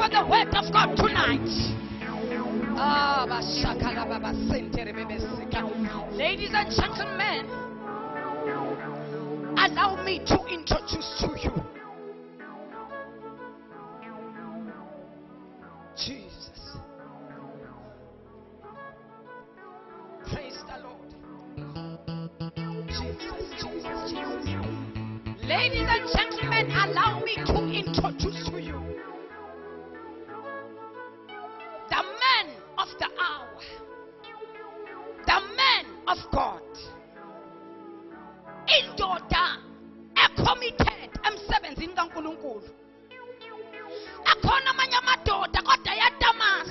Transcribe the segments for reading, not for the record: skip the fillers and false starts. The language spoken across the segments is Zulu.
for the word of God tonight. Ladies and gentlemen, allow me to introduce to you Jesus. Praise the Lord. Jesus. Ladies and gentlemen, allow me to introduce to you the man of the hour, the man of God. Indoda committed emsebenzini kaNkulunkulu. Akhona amanye amadoda kodwa yadamas.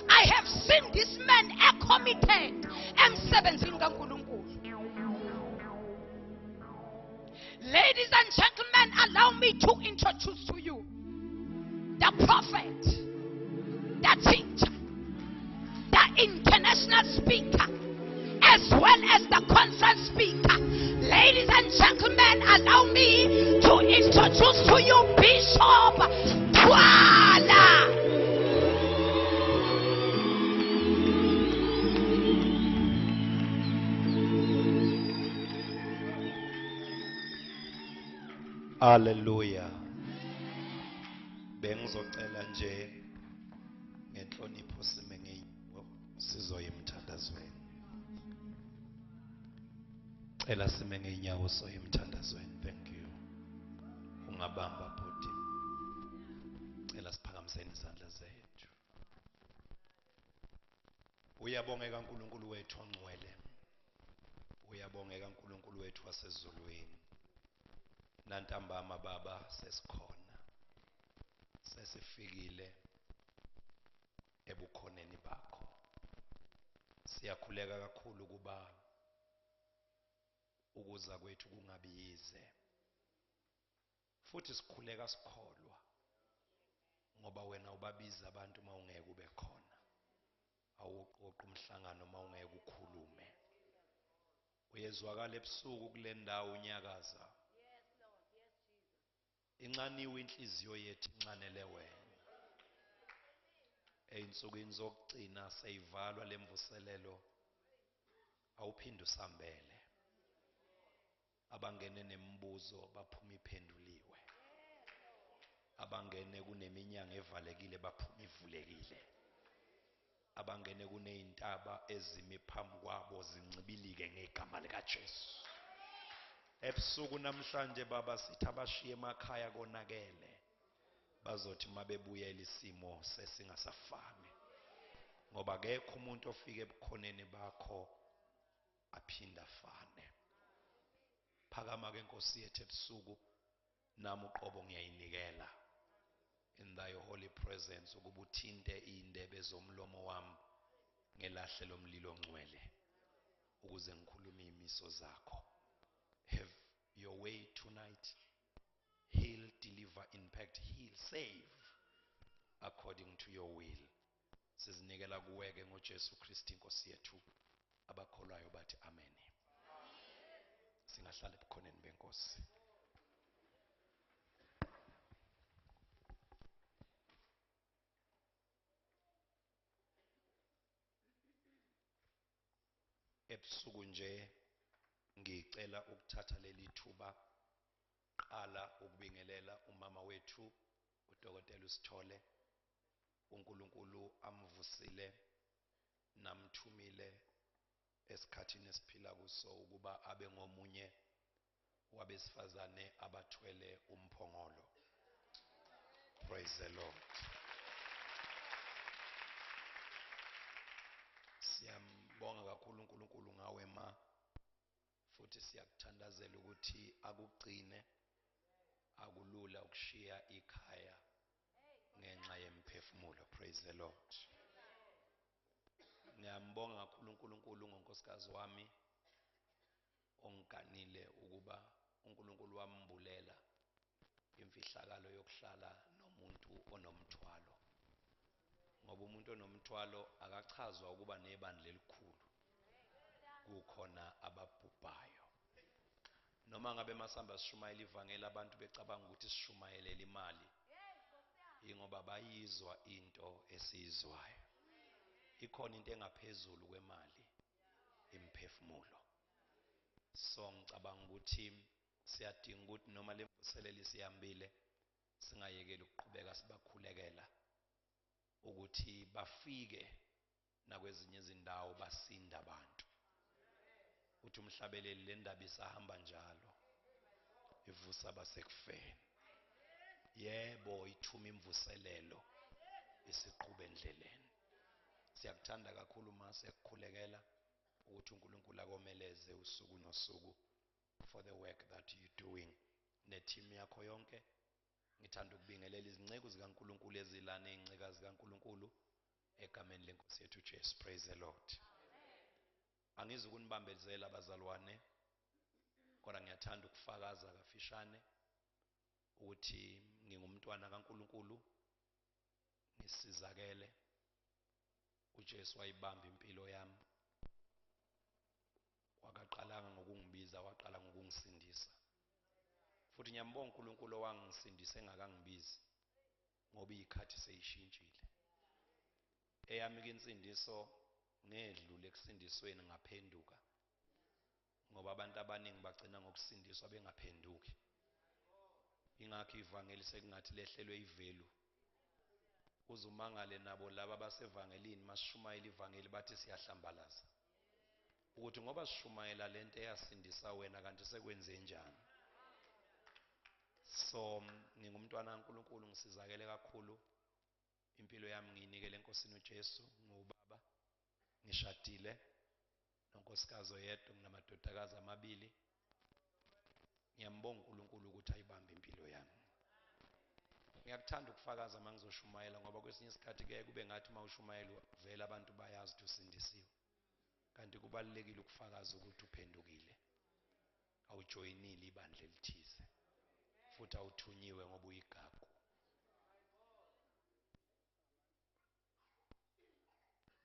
I have seen this man committed emsebenzini kaNkulunkulu. Ladies and gentlemen, allow me to introduce to you the prophet, the teacher, the international speaker, as well as the conference speaker. Ladies and gentlemen, allow me to introduce to you Bishop Twala. Hallelujah. Bengizocela nje ngenhlonipho sizoya emthandazweni. Cela sime ngeenyawo soya emthandazweni. Thank you. Ungabamba bhuti. Cela siphakamiseni izandla zethu. Uyabongeka uNkulunkulu wethu ongcwele. Uyabongeka uNkulunkulu wethu wasezulwini. Nantambama baba sesikhona. Sesifikile ebukhoneni bakho. Siyakhuleka kakhulu kuba ukuza kwethu kungabiyize. Futhi sikhuleka sikholwa ngoba wena ubabiza abantu mawungeke ube khona. Awuqoqa umhlangano mawungeke ukhulume. Uyezwakala ebusuku kule ndawo unyakaza. Incaniwe inhliziyo yethu incanele wena. Eyinsukwini zokugcina seyivalwa lemvuselelo awuphinde usambele. Abangene nemibuzo baphuma iphenduliwe. Abangene kuneminyango evalekile baphuma ivulekile. Abangene kunezintaba ezimi phambi kwabo zincibilike ngegama lika Jesu. Ebusuku namhlanje baba sithi abashiye emakhaya konakele bazothi mabebuya isimo sesingasafani ngoba akekho umuntu ofike ebukhoneni bakho aphinda afane. Phakama ke Nkosi yethu ebusuku nami uqobo ngiyayinikela in thy holy presence ukuba uthinte indebe zomlomo wami ngelahle lomlilo ongcwele ukuze ngikhulume imiso zakho. Have your way tonight. Heal, deliver, impact, heal, save according to your will. Sizinikela kuweke ngoJesu Kristu Nkosi yethu. Abakholwayo bathi amen. Singahlala ebukhoneni benkosi. Ebusuku nje ngicela ukuthatha leli thuba qala ukubingelela umama wethu uDokotela uSithole. uNkulunkulu amvusile namthumile esikhathini esiphila kuso ukuba abe ngomunye wabesifazane abathwele umphongolo. Praise the Lord. Siyambonga kakhulu uNkulunkulu ngawe ma, futhi siyakuthandazela ukuthi akugcine. Akulula ukushiya ikhaya ngenxa yemphefumulo. Praise the Lord. Ngiyambonga kakhulu uNkulunkulu ngonkosikazi wami ongiganile ukuba uNkulunkulu wambulela imfihlakalo yokuhlala nomuntu onomthwalo. Ngoba umuntu onomthwalo akachazwa ukuba nebandla elikhulu. Kukhona ababhubhayo. Noma ngabe masamba sishumayela ivangeli abantu becabanga ukuthi sishumayela imali. ingoba bayizwa into esiyizwayo. Ikhona into engaphezulu kwemali, imphefumulo. So ngicabanga ukuthi siyadinga ukuthi noma le mvuselelo siyambile singayekeli ukuqhubeka sibakhulekela ukuthi bafike nakwezinye izindawo basinda abantu. Uthi umhlabeleli le ndaba isahamba njalo ivusa abasekufeni. Yebo ithuma imvuselelo isiqhube endleleni. Siyakuthanda kakhulu mase ekukhulekela ukuthi uNkulunkulu akomeleze usuku nosuku for the work that you doing neteam yakho yonke. Ngithanda ukubingelela izinceku zikaNkulunkulu ezilana einceka zikaNkulunkulu egameni lenkosi yethu Jesu. Praise the Lord. Angizukunibambezela abazalwane, kodwa ngiyathanda ukufakaza kafishane ukuthi ngingumntwana kaNkulunkulu, ngisizakele. uJesu wayibamba impilo yami. Wakaqalanga ngokungibiza, waqala ngokungisindisa. Futhi ngiyambonga uNkulunkulu owangisindisa engakangibizi ngoba ikhathi seyishintshile. Eyami insindiso ngedlule ekusindisweni ngaphenduka. Ngoba abantu abaningi bagcina ngokusindiswa bengaphenduki. Ingakho ivangeli sekungathi lehlelwe ivelu. Uzumangale nabo laba basevangelini masishumayela ivangeli bathi siyahlambalaza. Ukuthi ngoba sishumayela lento eyasindisa wena kanti sekwenze njani. So ngingumntwana kaNkulunkulu, ngisizakele kakhulu. Impilo yami ngiyinikele enkosini uJesu ngubaba. Ngishadile nonkosikazi oyedwa, nginamadodakazi amabili. Ngiyambonga uNkulunkulu ukuthi ayibambe impilo yami. Ngiyakuthanda ukufakaza mangizoshumayela ngoba kwesinye isikhathi kuye kube ngathi mawushumayela vele abantu bayazi ukuthi usindisiwe. Kanti kubalekile ukufakaza ukuthi uphendukile. Awujoyinile ibandla elithize. Futhi awuthunyiwe ngoba uyigagu.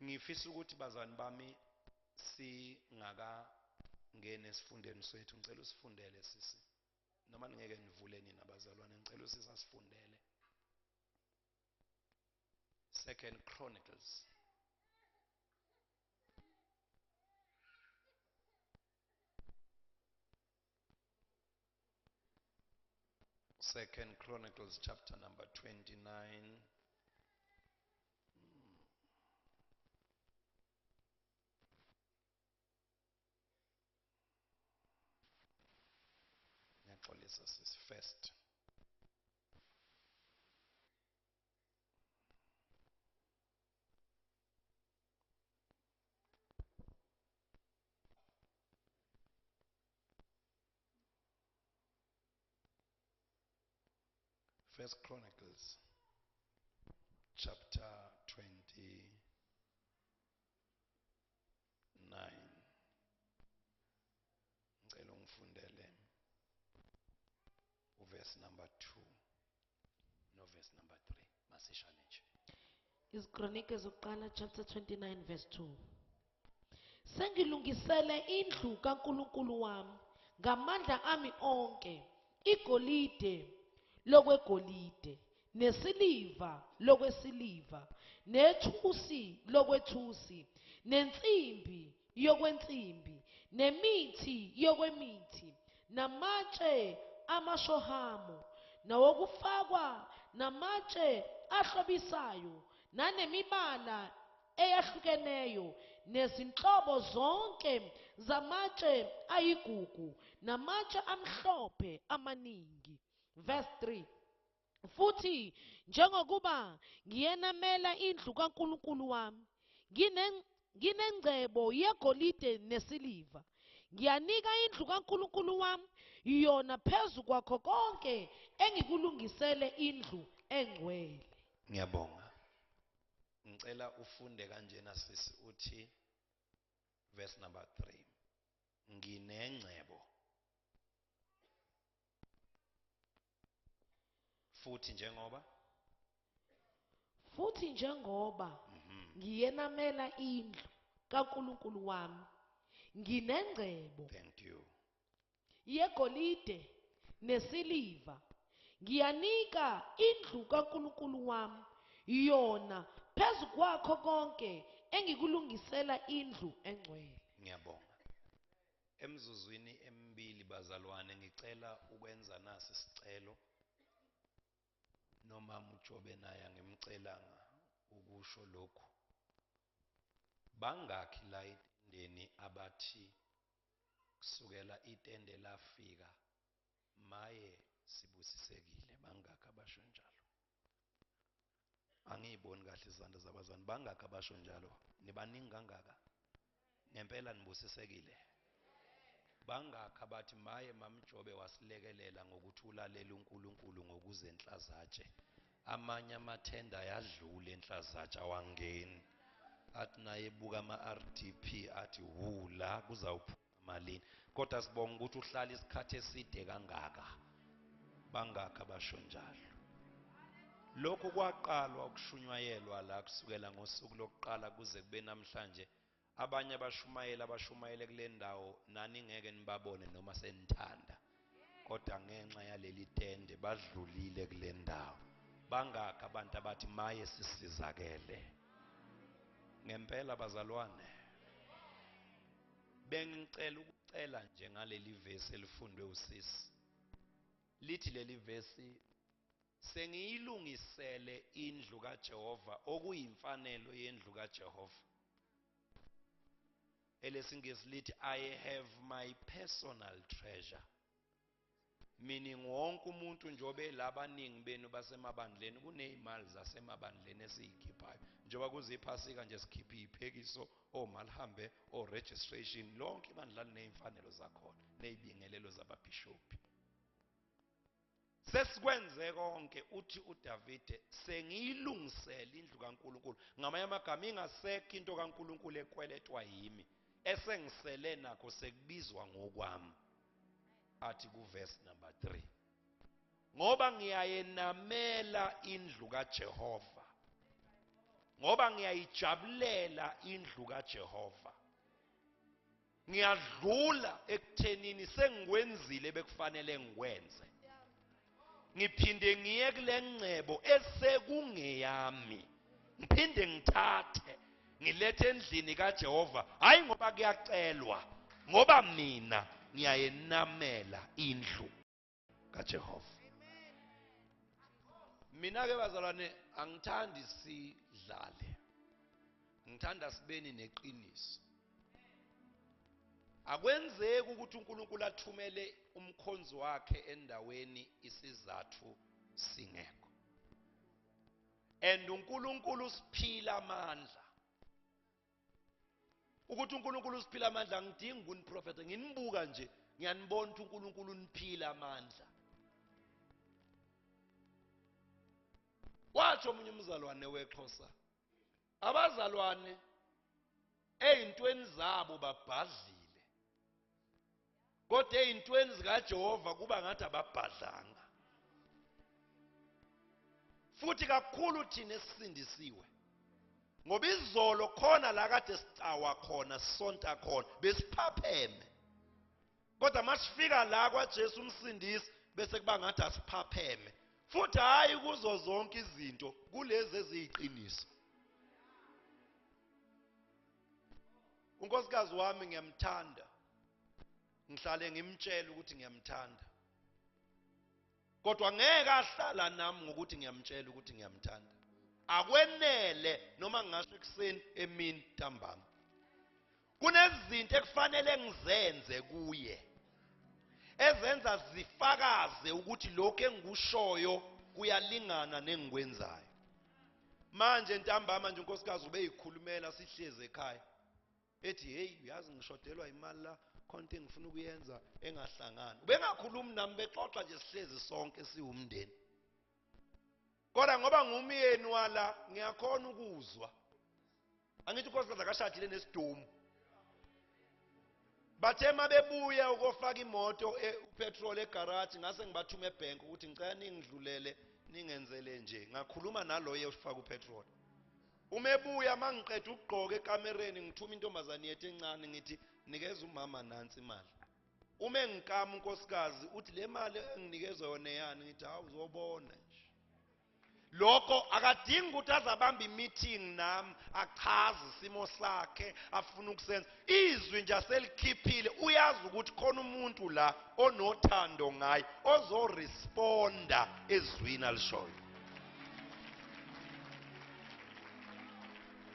Ngifisa ukuthi bazalwane bami singaka ngene esifundeni sethu, ngicela usifundele sisi. Noma ningeke nivule nina bazalwane, ngicela usisifundele. 2 Chronicles chapter number 29. Ngiyaxolisa sisi first. First Chronicles chapter 29. Ngicela ungifundele verse number 2 no verse number 3. Masishane nje. Izikronike zokuqala chapter 29 verse 2. Sengilungisele indlu kaNkulunkulu wami ngamandla ami onke, igolide lokwegolide, nesiliva lokwesiliva, nethusi lokwethusi, nensimbi yokwensimbi, nemithi yokwemithi, namatshe amashohamu, nawokufakwa namatshe ahlobisayo, nanemibala eyahlukeneyo, nezinhlobo zonke zamatshe ayigugu, namatshe amhlophe amaningi. Verse 3. Futhi njengokuba ngiyenamela indlu kaNkulunkulu wami, nginengcebo yegolide nesiliva, ngiyanika indlu kaNkulunkulu wami yona phezu kwakho konke engikulungisele indlu engcwele. Ngiyabonga. Ngicela ufunde kanjena sisi uthi verse number 3. Nginengcebo. Futhi njengoba ngiyenamela indlu kaNkulunkulu wami, nginengcebo. Thank you. Yegolide nesiliva, ngiyanika indlu kaNkulunkulu wami yona phezu kwakho konke engikulungisela indlu engcwele. Ngiyabonga. Emzuzwini emibili bazalwane ngicela ukwenza nasi isicelo noma uJobe naye ngimcelanga ukusho lokhu. Bangakhi la itendeni abathi kusukela itende lafika maye sibusisekile? Bangakhi abasho njalo? Angiyiboni kahle izandla zabazali. Bangakhi abasho njalo? Nibaningi kangaka? Ngempela nibusisekile? Bangakhi abathi maye mamJobe wasilekelela ngokuthi ulalela uNkulunkulu ngokuzenhlazatshe? Amanye amathenda yadlula enhlazatshe awangeni. Athi naye ebuka ama-RDP athi la kuzawuphuma malini. Kodwa sibonga ukuthi uhlala isikhathi eside kangaka. Bangakhi abasho njalo? Lokhu kwaqalwa ukushunyayelwa la kusukela ngosuku lokuqala kuze kube namhlanje. Abanye abashumayele kule ndawo nani ngeke nibabone noma senithanda, kodwa ngenxa yaleli tende badlulile kule ndawo. Bangakhi abantu abathi maye sisizakele? Ngempela bazalwane, bengicela ukucela nje ngaleli vesi elifundwe usisi. Lithi leli vesi, sengiyilungisele indlu kaJehova, okuyimfanelo yendlu kaJehova. Elesingisi lithi I have my personal treasure. Meaning wonke umuntu njobe labaningi benu basemabandleni kunezimali zasemabandleni esizikhiphayo. Njoba kuziphasika nje sikhipha iphekiso, omalihambe, registration, lonke ibandla linezimfanelo zakhona, nezibingelelo zababhishophi. Sesikwenze konke uthi uDavide sengiyilungisele indlu kaNkulunkulu. Ngamanye amagama ingasekho into kaNkulunkulu ekweletwa yimi. Esengisele nakho sekubizwa ngokwami. Athi kuverse number 3. Ngoba ngiyayenamela indlu kaJehova. Ngoba ngiyayijabulela indlu kaJehova. Ngiyadlula ekuthenini sengikwenzile bekufanele ngikwenze. Ngiphinde ngiye kule ngcebo esekungeyami. Ngiphinde ngithathe ngilethe endlini kaJehova, hayi ngoba kuyacelwa, ngoba mina ngiyayenamela indlu kaJehova. Mina ke bazalwane angithandi sidlale. Ngithanda sibeni neqiniso. Akwenzeki ukuthi uNkulunkulu athumele umkhonzi wakhe endaweni isizathu singekho. And uNkulunkulu usiphila amandla. Ukuthi uNkulunkulu usiphila amandla ngidingi ukuniprofeta, nginibuka nje ngiyanibona ukuthi uNkulunkulu uniphila amandla. Watsho omunye umzalwane weXhosa, abazalwane ezintweni zabo babhadlile, kodwa ezintweni zikaJehova kuba ngathi ababhadlanga. Futhi kakhulu thina esisindisiwe, ngoba izolo khona la kade sicawa khona sonta khona besiphapheme, kodwa masifika la kwaJesu umsindisi bese kuba ngathi asiphapheme. Futhi hayi kuzo zonke izinto, kulezi eziyiqiniso. Unkosikazi wami ngiyamthanda, ngihlale ngimtshela ukuthi ngiyamthanda, kodwa ngeke ahlala nami ngokuthi ngiyamtshela ukuthi ngiyamthanda. Akwenele noma ngingasho ekuseni emini ntambama. Kunezinto ekufanele ngizenze kuye ezenza zifakaze ukuthi lokho engikushoyo kuyalingana nengikwenzayo. Manje ntambama nje unkosikazi ubeyikhulumela sihleze ekhaya, ethi hey uyazi ngishodelwa imali la khonto engifuna ukuyenza engahlangani. Ubengakhulumi nami, bexoxa nje sihlezi sonke siwumndeni. Kodwa ngoba ngumyeni wala ngiyakhona ukuzwa. Angithi unkosikazi akashadile nesidomu. Bathe mabebuya ukofaka imoto upetrol egarage, ngase ngibathume ebank ukuthi ngicela ningidlulele ningenzele nje. Ngakhuluma naloyo ufaka upetrol. Umebuya mangiqeda ukugqoka ekamereni ngithuma intombazane yethu encane ngithi nikeza umama nansi imali. uma engikama unkosikazi uthi le mali enginikezwe yona yani ngithi hawu uzobona nje lokho akadingi ukuthi azabamba imeeting nami achaze isimo sakhe afuna ukusenza izwi nje aselikhiphile uyazi ukuthi khona umuntu la onothando ngaye ozoresponda ezwini alishoyo.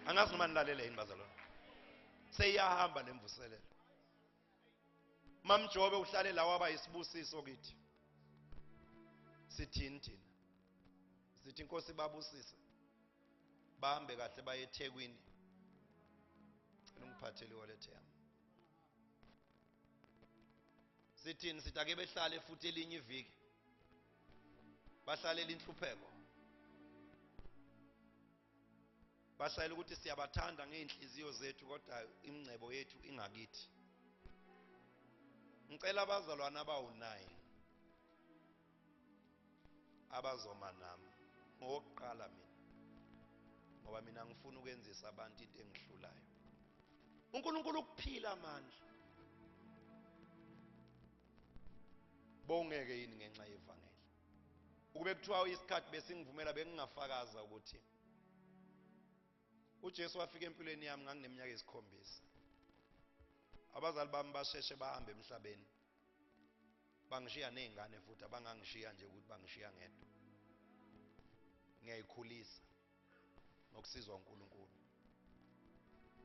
Angazi noma nilalele yini bazalwane, seyiyahamba lemvuselelo. Mamjobe uhlale la waba isibusiso kithi. Sithini thina? Sithi inkosi babusise. Bahambe kahle baye eThekwini. Cela ungiphathele wallet yami. Sithini sithi ake behlale futhi elinye iviki. Bahlale inhlupheko. Bashayela ukuthi siyabathanda ngeenhliziyo zethu kodwa imncebo yethu ingakithi. Ngicela abazalwana abawu9 abazoma nami ngokuqala mina ngoba mina ngifuna ukwenzisa abantu into engihlulayo. uNkulunkulu ukuphila amandla. Bongeke yini ngenxa yevangeli. Ukube kuthiwa isikhathi besingivumela bengingafakaza ukuthi uJesu wafika empilweni yami ngangineminyaka esikhombisa. Abazali bami basheshe bahambe emhlabeni. Bangishiya nezingane futhi abangangishiya nje ukuthi bangishiya ngedwa. Ngiyayikhulisa ngokusizwa uNkulunkulu.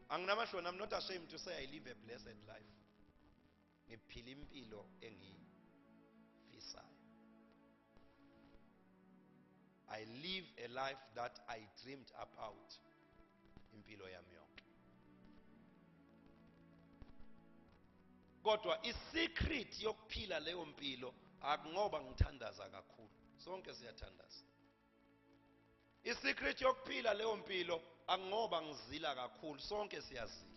Anginamahloni, I'm not ashamed to say I live a blessed life. Ngiphila impilo engifisayo. I live a life that I dreamed about. Impilo yami yonke. Kodwa isecret yokuphila leyo mpilo akungoba ngithandaza kakhulu. Sonke siyathandaza. Isecret yokuphila leyo mpilo akungoba ngizila kakhulu. Sonke siyazila.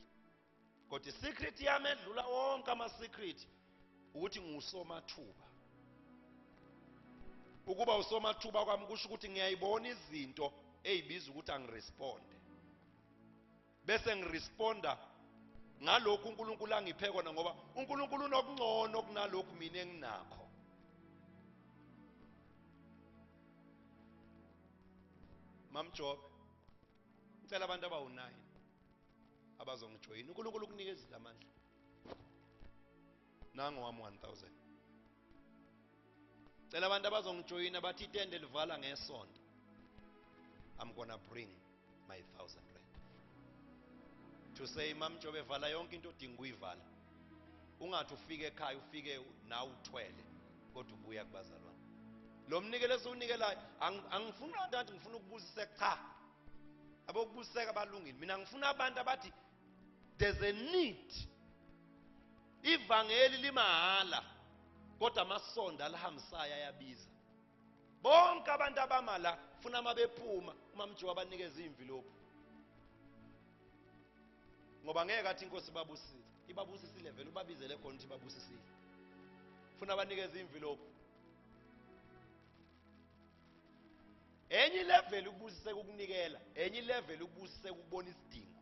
Kodwa isecret yami edlula wonke ama-secret ukuthi ngusomathuba. Ukuba usomathuba kwami kusho ukuthi ngiyayibona izinto ezibiza ukuthi angiresponde. Bese ngiresponda ngalokhu uNkulunkulu angiphe kona ngoba uNkulunkulu unokungcono kunalokhu mina enginakho. Mamjobe ngicela abantu abawu9 abazongijoyina. uNkulunkulu ukunikeza amandla. Nango wami 1000. Ngicela abantu abazongijoyina bathi itende livala ngesonto. I'm gonna bring my 1000 rand. To say Mamjobe vala yonke into odinga ukuyivala. Ungathi ufike ekhaya ufike nawe uthwele kodwa ubuya kubazalwane. Lo mnikelo esiunikelayo angifuni abantu ngifuna ukubusiseka cha. Abokubusiseka balungile. Mina ngifuna abantu abathi there's a need. Ivangeli limahala kodwa amasonto alihambisayo ayabiza. Bonke abantu abamala ufuna mabephuma uMamjobe abanikeza imvilophu. Ngoba ngeke athi inkosi babusise. Ibabusisile vele ubabizele khona ukuthi babusisile. Ufuna abanikeza imvilophu. Enye level ukubusiseka ukunikela, enye level ukubusiseka ukubona isidingo.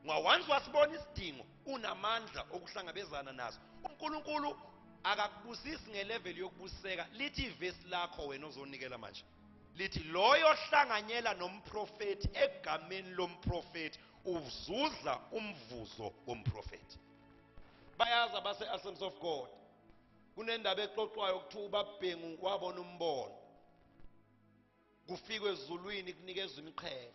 Ngoba once wasibona isidingo unamandla okuhlangabezana naso. uNkulunkulu akakubusisi ngelevel yokubusiseka. Lithi ivesi lakho wena ozonikela manje. Lithi loyo ohlanganyela nomprofeti egameni lomprofeti uzuza umvuzo womprofeti. Bayazi abase Assemblies of God kunendaba exoxwayo ukuthiwa uBabhengu wabona umbono. Kufikwe ezulwini kunikezwe imiqhele.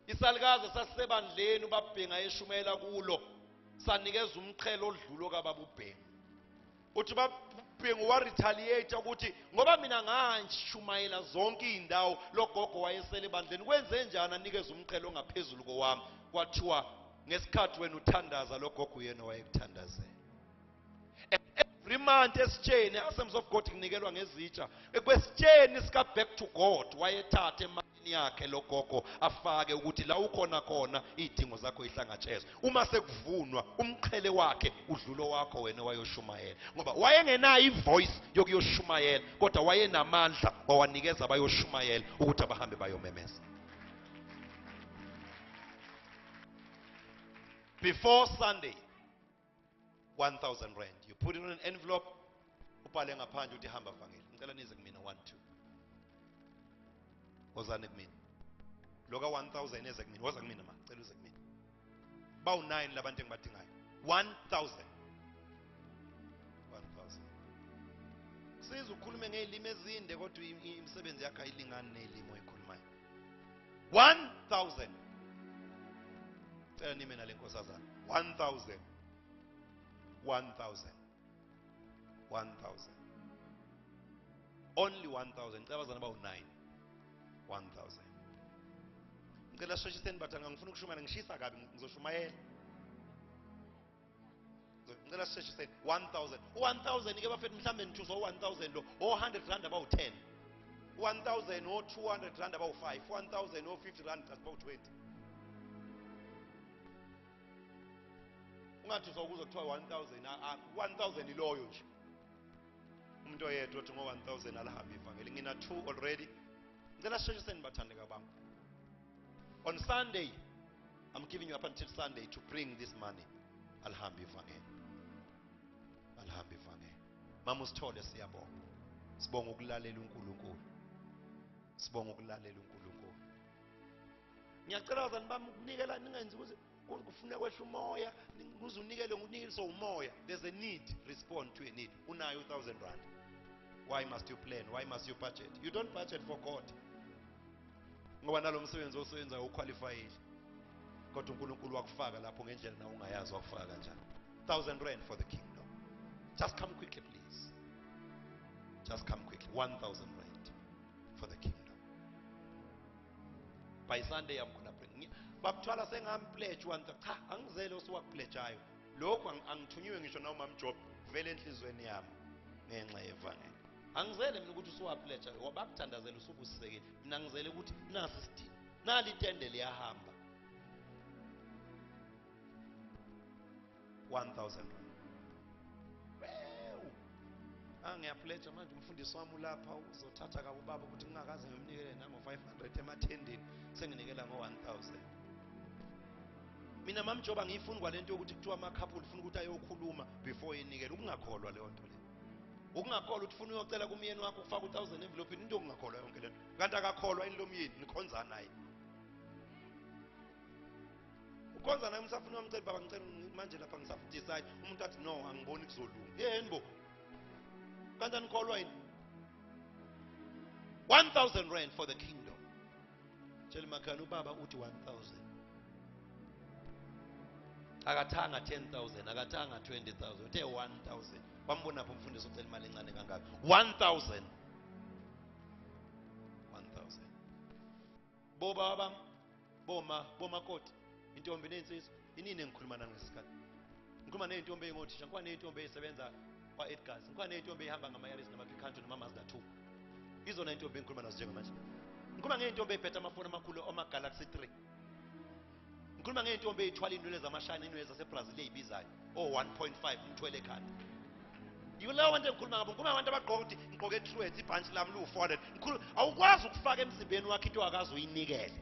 Isalukazi sasebandleni uBabhengu ayeshumayela kulo sanikeza umqhele odlulo kaBaba uBhengu. Uthi uBabhengu wa retaliate ukuthi ngoba mina ngashumayela zonke izindawo logogo wayesele bandleni kwenze njani anikeze umqhele ongaphezulu kowami. Kwathiwa ngesikhathi wena uthandaza logogo yena wayekuthandazela. Every month esitsheni Assemblies of God kunikelwa ngezitsha. Ekwesitsheni sika back to God wayethatha emalini yakhe logogo afake ukuthi la ukhona khona izidingo zakho ihlangatshezwe. Uma sekuvunwa umqhele wakhe udlulo wakho wena wayoshumayela. Ngoba wayengenayo ivoice yokuyoshumayela kodwa wayenamandla wawanikeza bayoshumayela ukuthi abahambe bayomemeza. Before Sunday 1,000 rand. You put it in an envelope. Ubhale ngaphandle uthi hamba vangeli. Ngicela nize kumina 1 2. Wozani kumina. Loka 1,000 eze kumina. Woza kumina ma. Cela uze kumina. Bawu 9 labantu engibadingayo. 1,000. 1,000. Siza ukhulume ngelimi ezinde kodwa imisebenzi yakhe ayilingani nelimi oyikhulumayo. 1,000. Cela nime nale nkosazana. 1,000. 1,000. 1,000. Only 1,000. Ngicela abazana bawu 9. 1,000. Ngicela sisheshiseni bathanga ngifuna ukushumana ngishisa kabi ngizoshumayela. Ngicela sisheshiseni 1,000. 1,000 ke bafethu mhlambe nithuzo 1,000 lo o 100 rand abawu 10. 1,000 o 200 rand abawu 5. 1,000 o 50 rand abawu 20. Ungathi uzokuzwa kuthiwa 1,000 1,000 iloyo nje. Umuntu oyedwa othi ngo 1,000 alahamba ivangeli. Ngina 2 already. Ngicela sisheshiseni bathandeka bami. On Sunday, I'm giving you up until Sunday to bring this money. Alhambi ivangeli. Alhambi ivangeli. Mama usithole siyabonga. Sibonga ukulalela uNkulunkulu. Sibonga ukulalela uNkulunkulu. Ngiyacela bazani bami ukunikela ningenzi ukuthi kufuna kwehla umoya, ukuze unikele ngunikeliso umoya. There's a need, respond to a need. Unayo 1,000 rand. Why must you plan? Why must you budget? You don't budget for God. Ngoba nalo msebenzi osebenza uqualified. Kodwa uNkulunkulu wakufaka lapho ngendlela na ungayazi wakufaka kanjani. 1,000 rand for the kingdom. Just come quickly please. Just come quickly. 1,000 rand for the kingdom. By Sunday I'm going to bring. Babuthwala sengampledge cha angizele osuwakupledgeayo. Lokho angithunywe ngisho na uMam Job vele enhlizweni yami ngenxa yevangeli. Angizele mina ukuthi usuwapledge wabakuthandazela usubusisekile. Mina ngizele ukuthi nasi sidini. Nali itende liyahamba. 1,000 rand. Ngiyapledge manje umfundisi wami lapha uzothatha kabo baba ukuthi ngingakaze ngimnikele nami 500 emathendeni senginikela ngo 1,000. Mina Mama Job angiyifuni kwalento ukuthi kuthiwa ama couple ufuna ukuthi ayokhuluma before yenikele. Ukungakholwa leyo nto le. Ukungakholwa ukuthi ufuna uyocela kumyeni wakho ufaka 1,000 envelope into ongakholwa yonke lento. Kanti akakholwa ini lo myeni nikhonza naye. Ukhonza naye umsafuna wamcela baba ngicela manje lapha ngisafundisa umuntu athi no angiboni kuzolunga. Yeni bo. Kanti anikholwa yini? 1,000 rand for the kingdom. Tshela makhana ubaba uthi 1,000. Akathanga 10,000, akathanga 20,000, uthe 1,000. Bambona lapho umfundisi ucela imali encane kangaka. 1,000. 1,000. Boba bam, boma koti, intombi nensizwa, inini engikhuluma nani ngesikhathi. Ngikhuluma nezintombi engothisha, ngikhuluma nezintombi ezisebenza kwa Edgars, ngikhuluma nezintombi ehamba ngama-Yaris nama-Picanto nama-Mazda 2. Izona intombi engikhuluma nazo njengamanje. Ngikhuluma ngezintombi eziphethe amafoni amakhulu ama-Galaxy 3. Ngikhuluma ngezintombi ezithwala inwele zamashana, inwele zaseBrazil ezibizayo, 1.5 umthwele ekhanda. Yileyo nto engikhuluma ngabo. Ngikhuluma abantu abagqoka ukuthi ngigqoke truth, ibhanti lami lu-400. Awukwazi ukufaka emzimbeni wakho into akazi uyinikele.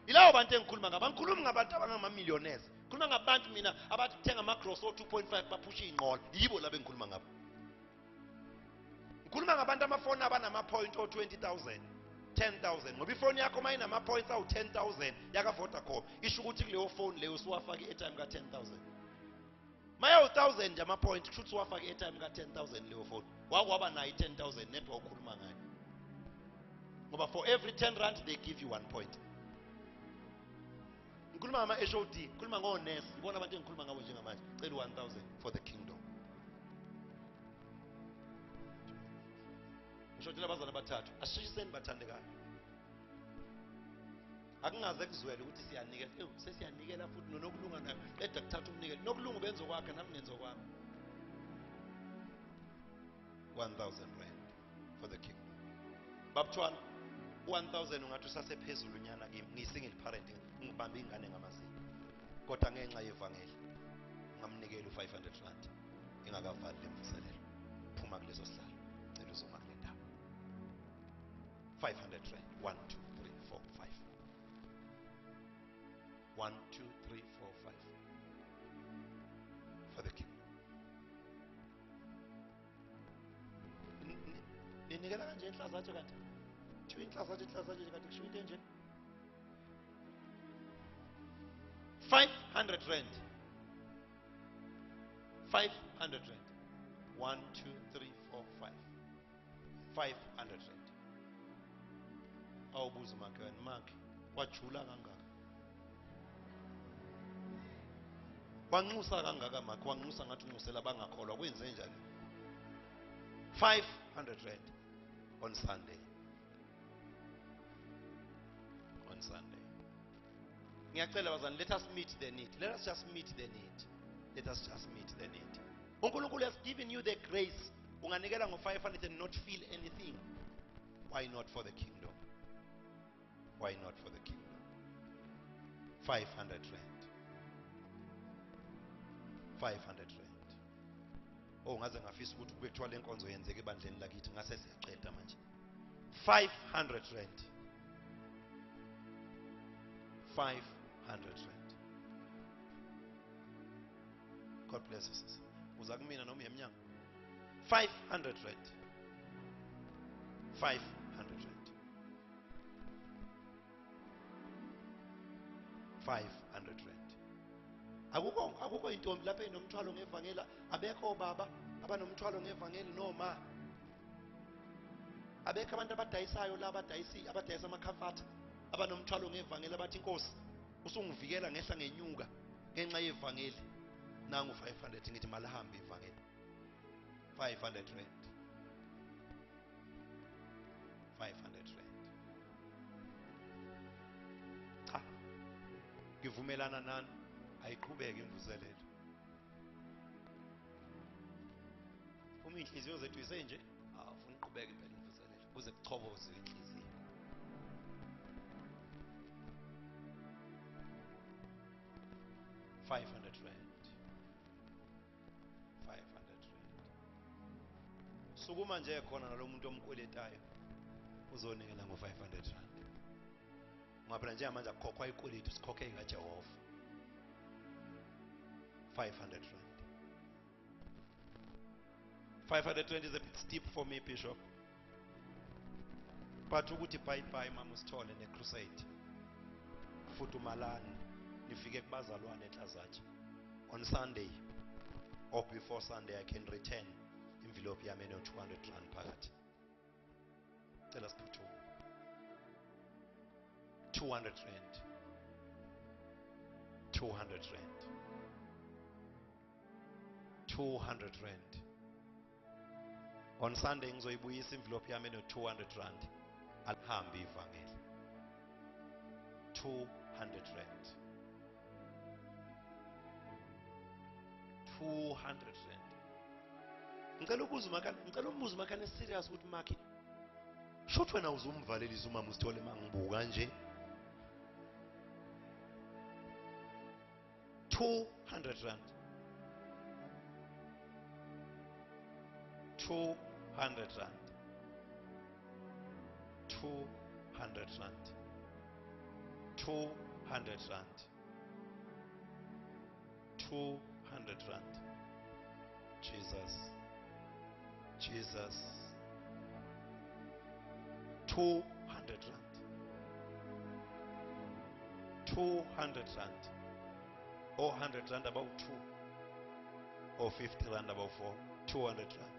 Yileyo bantu engikhuluma ngabo. Angikhulumi ngabantu abangama-millionaires. Ngikhuluma ngabantu mina abathenga ama-gross o-2.5 baphusha iy'nqola. Yibo labo engikhuluma ngabo. Ngikhuluma ngabantu amafoni abanama-point o-20,000, 10,000. Ngoba ifoni yakho uma inama-points awu-10,000 yaka-Vodacom isho ukuthi kuleyo phone leyo usuwafaka i-airtime ka-10,000. Maya 1,000 nje ama-point kusho ukuthi uwafaka i-airtime ka-10,000 leyo phone. Wakwaba nayo i-10,000 netwa ukhuluma ngayo. Ngoba for every 10 rand they give you 1 point. Ngikhuluma ngama-HOD, ngikhuluma ngo-nurse. Ibona abantu engikhuluma ngabo njengamanje. Cela 1,000 for the kingdom. Ngishotshela abazali abathathu. Asishiseni bathandekayo. Akungaze kuzwele ukuthi siyanikela. Sesiyanikela futhi nokulunga nayo. Qeda kuthatha umnikelo. Nokulunga benzo kwakhe nami ngenzo kwami. 1,000 rand for the kingdom. Babuthwana 1,000 ungathi usasephezulu nyana kimi. Ngiyi-single parent ngibambe ingane ngamazinyo. Kodwa ngenxa yevangeli ngamnikela u500 rand. Ingakavali lemvuselelo. Phuma kuleso sihlalo. Cela uzoma kule ndawo. 500 rand. 1 2 3 4 5. 1 2 3 4 5. unikela kanje inhlazatshe kanti kuthiwa inhlazatshe kanti kusho into enje 500 rand 500 rand 1 2 3 4 5 500 rand awubuza umakhelwane makhe wajula kangaka wanxusa kangaka makhe wanxusa ngathi unxusela abangakholwa kwenze njani 500 rand on Sunday ngiyacela bazana let us meet the need let us just meet the need uNkulunkulu has given you the grace unganikela ngo500 and not feel anything. Why not for the kingdom? 500 rand 500 rand ngaze ngafisa ukuthi kube kuthiwa lenkonzo yenzeke ebandleni lakithi ngase siyaqeda manje 500 rand 500 rand. God bless us. Uza kumina noma uyemnyango 500 rand 500 rand 500 rand. Akukho intombi lapha enomthwalo ngevangela abekho baba abanomthwalo ngevangeli noma abekho abantu abadayisayo la abadayisa amakhafatha abanomthwalo ngevangeli abathi inkosi usungivikela ngehla ngenyuka ngenxa yevangeli nangu 500 ngithi malihambe ivangeli 500 rand 500 rand. Cha ngivumelana nani ayiqhubeke imvuselelo uma inhliziyo zethu isenje afuna uqhubeke impela imvuselelo kuze kuchoboze inhliziyo. $500 rand 500 rand. Sukuma nje khona nalomuntu omkweletayo uzonikela ngo500 rand. Ngaphela nje manje akukhokhwa ikweletu sikhokhe ngaJehova 500 rand. 500 rand is a bit steep for me, Bishop. But ukuthi bye mama usithole necrusade. Futhi umalani nifike kubazalwane eNhlazatshe on Sunday or before Sunday I can return envelope yami eno 200 rand phakathi. Cela siphuthuma 200 rand 200 rand 200 rand. On Sunday ngizoyibuyisa envelope yami eno 200 rand alihambe ivangeli 200 rand 200 rand. Ngicela umbuzo makane serious ukuthi makhe shothi wena uzumvalelisa umama usithole mangibuka nje 200 rand 200 rand 200 rand 200 rand 200 rand. Jesus 200 rand 200 rand or 100 rand about 2 or 50 rand about 4 200 rand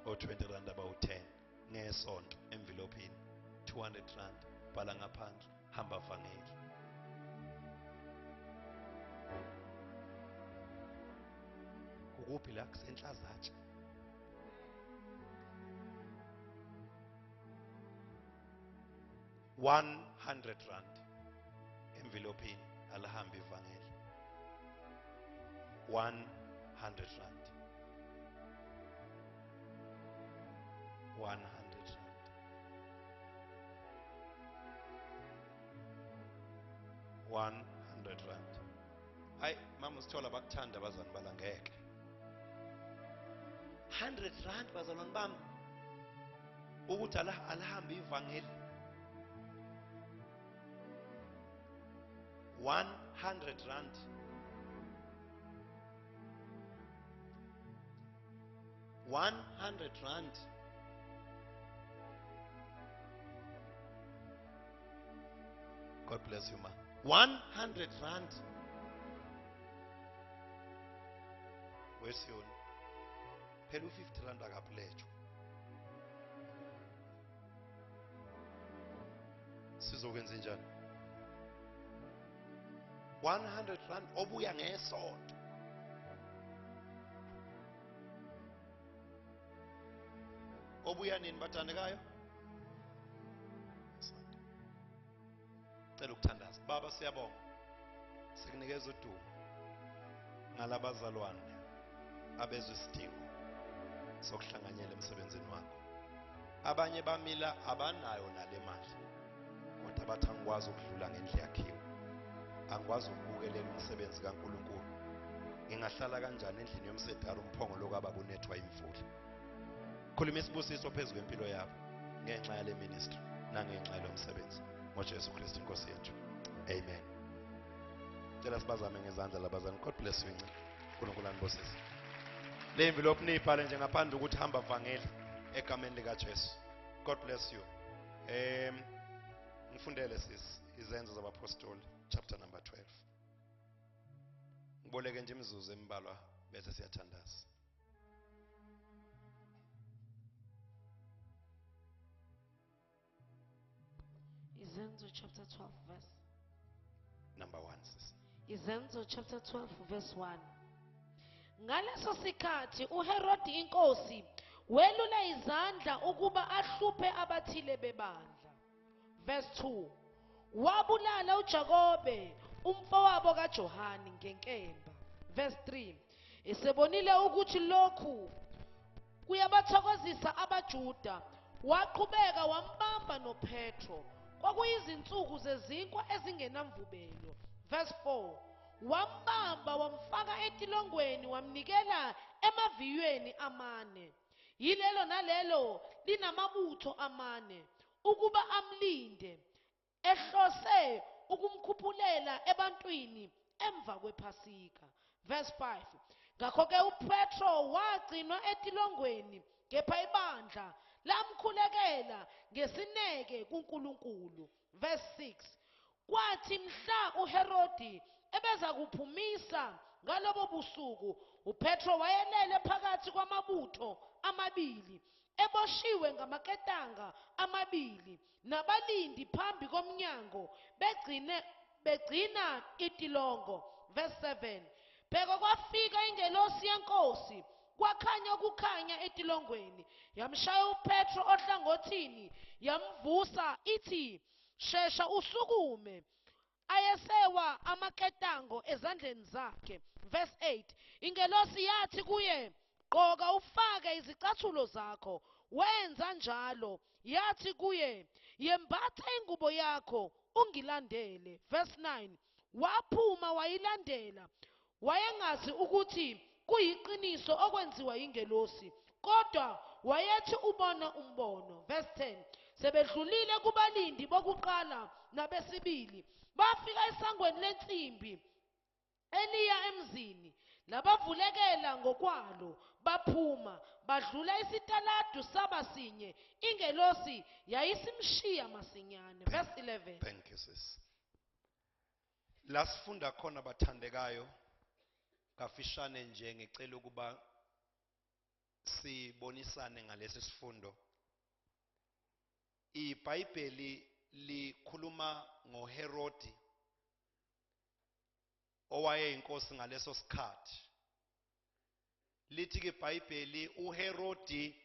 or 20 rand about 10 ngesonto envelope 200 rand bhala ngaphandle hamba vangeli. Ukuphi la kusenhlazatshe $100 envelope alihambe ivangeli 100 rand 100 rand 100 rand. Hayi mama usithola bakuthanda abazali balangeke 100 rand bazalwane bami ukuthi alihambe ivangeli 100 rand 100 100 rand. God bless you, ma. 100 rand. Where's your phela u-50 rand akapledge. Sizokwenza njani? 100 rand obuya ngesonto. Obuya nini bathandekayo? Cela ukuthandaza. Baba siyabonga. Sikunikeza udumo ngalabazalwane abezwe isidingo sokuhlanganyela emsebenzini wakho. Abanye bamila abanayo nale mali. Kodwa bathi angikwazi ukudlula ngendle yakhiwe. Angikwazi ukubukelela umsebenzi kaNkulunkulu. Ngingahlala kanjani endlini yomsedari umphongo lokababa unethwa imvula. Khuluma isibusiso phezulu kwempilo yabo ngenxa yale ministry nangenxa yalo msebenzi. NgoJesu Kristu inkosi yethu. Amen. Cela sibazame ngezandla labazali. God bless you. uNkulunkulu anibusise. Le envelope niyibhale nje ngaphandle ukuthi hamba vangeli egameni lika Jesu. God bless you. Ngifundele sis izenzo zabapostoli chapter number 12. Ngiboleke nje imizuzu embalwa bese siyathandaza. Izenzo chapter 12 verse Number 1 sis. Izenzo chapter 12 verse 1. Ngaleso sikhathi uHerodi inkosi welula izandla ukuba ahluphe abathile bebandla. Verse 2. Wabulala uJakobe umfowabo kaJohani ngenkemba. Verse 3. Esebonile ukuthi lokhu kuyabathokozisa abaJuda, waqhubeka wambamba noPetro. Kwakuyizinsuku zezinkwa ezingenamvubelo. Verse 4. Wambamba wamfaka etilongweni wamnikela emaviyweni amane. Yilelo nalelo linamabutho amane ukuba amlinde, ehlose ukumkhuphulela ebantwini emva kwePhasika. Verse 5. Ngakho-ke uPetro wagcinwa etilongweni, kepha ibandla lamkhulekela ngesineke kuNkulunkulu. Verse 6. Kwathi mhla uHerodi ebeza kuphumisa ngalobo busuku, uPetro wayelele phakathi kwamabutho amabili, eboshiwe ngamaketanga amabili, nabalindi phambi komnyango begcina itilongo. Verse 7. Phela kwafika ingelosi yenkosi, kwakhanya ukukhanya etilongweni, yamshaya uPetro ohlangothini, yamvusa ithi, shesha usukume. Ayesewa amaketango ezandleni zakhe. Verse 8. Ingelosi yathi kuye, gqoka ufake izicathulo zakho. Wenza njalo. Yathi kuye, yembatha ingubo yakho ungilandele. Verse 9. Waphuma wayilandela, wayengazi ukuthi kuyiqiniso okwenziwa ingelosi, kodwa wayethi ubona umbono. Verse 10. Sebedlulile kubalindi bokuqala nabesibili, bafika esangweni lensimbi eliya emzini, labavulekela ngokwalo, baphuma badlula isitaladu sabasinye, ingelosi yayisimshiya masinyane. Verse 11. Thank you sis. Lasifunda khona bathandekayo kafishane nje, ngicela ukuba sibonisane ngalesi sifundo. IBhayibheli likhuluma ngoHerodi owayeyinkosi ngaleso sikhathi. Lithi ke iBhayibheli uHerodi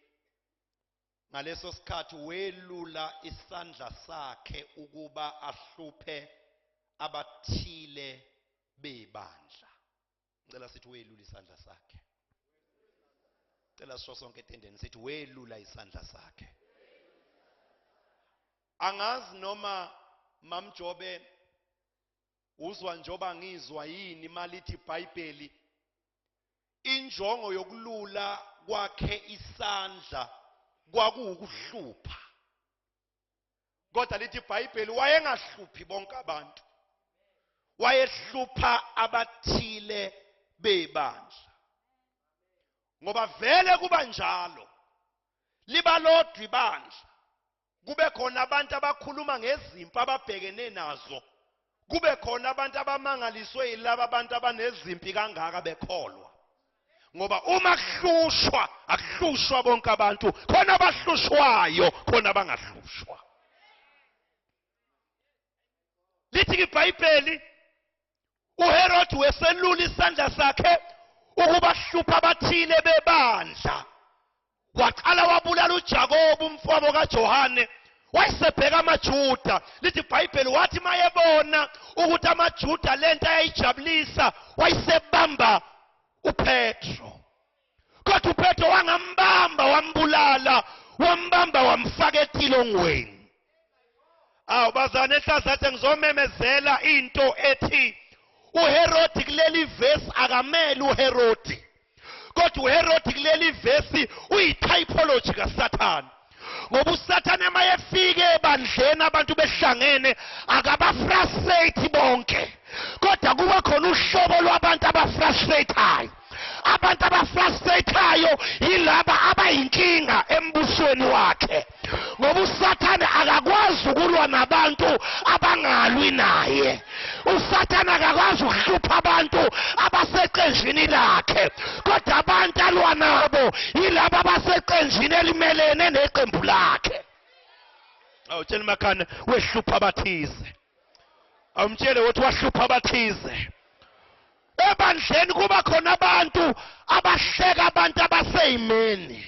ngaleso sikhathi welula isandla sakhe ukuba ahluphe abathile bebandla. Ngicela sithi welula isandla sakhe. Ngicela sisho sonke etendeni sithi welula isandla sakhe. Angazi noma mamjobe uzwa njoba ngizwa yini malithi iBhayibheli injongo yokulula kwakhe isandla kwakuwukuhlupha. Kodwa lithi iBhayibheli wayengahluphi bonke abantu, wayehlupha abathile bebandla. ngoba vele kuba njalo libalodwa ibandla kube khona abantu abakhuluma ngezimpi ababhekene nazo, kube khona abantu abamangaliswe yilabo abantu abanezimpi kangaka bekholwa. Ngoba uma kuhlushwa akuhlushwa bonke abantu, khona abahlushwayo khona abangahlushwa. Lithi iBhayibheli uHerod weselula isandla sakhe ukuba hlupha abathile bebandla, waqala wabulala uJakobe umfowabo kaJohane, wayesebheka amaJuda. Lithi iBhayibheli wathi mayebona ukuthi amaJuda lento ayayijabulisa wayesebamba uPetro, kodwa uPetro wangambamba wambulala, wambamba wamfaka etilongweni. Bazane ehlazathi ngizomemezela into ethi uHerod kuleli verse akamele uHerod, kodwa uHerod kuleli verse uyitypology kaSathane. Ngoba uSathane mayefike ebandleni abantu behlangene akabafrustrate bonke, kodwa kuba khona uhlobo lwabantu abafrustratayo. Abantu abafrustratayo yilaba abayinkinga embusweni wakhe, ngoba uSathane akakwazi ukulwa nabantu abangalwi naye. uSathane akakwazi ukuhlupha abantu abaseqenjini lakhe, kodwa abantu alwa nabo yilaba abaseqenjini elimelene neqembu lakhe. Awutshela makhana wehlupha abathize, awumtshele ukuthi wahlupha abathize. Ebandleni kuba khona abantu abahleka abantu abaseyimeni,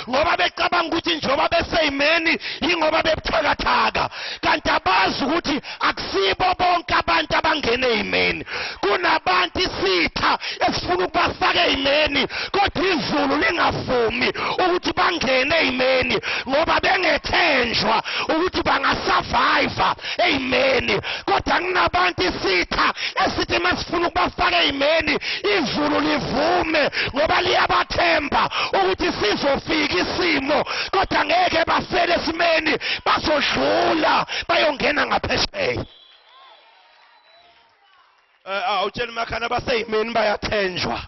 ngoba becabanga ukuthi njengoba beseyimeni yingoba bebuthakathaka, kanti abazi ukuthi akusibo bonke abantu abangene eyimeni. Kunabantu isitha esifuna ukubafaka eyimeni, kodwa izulu lingavumi ukuthi bangene eyimeni ngoba bengethenjwa ukuthi bangasurvive eyimeni. Kodwa kunabantu isitha esithi masifuna ukubafaka eyimeni izulu livume ngoba liyabathemba ukuthi sizofika isimo, kodwa ngeke bafele esimeni, bazodlula bayongena ngaphesheya. Awutshela makhana abaseyimeni bayathenjwa,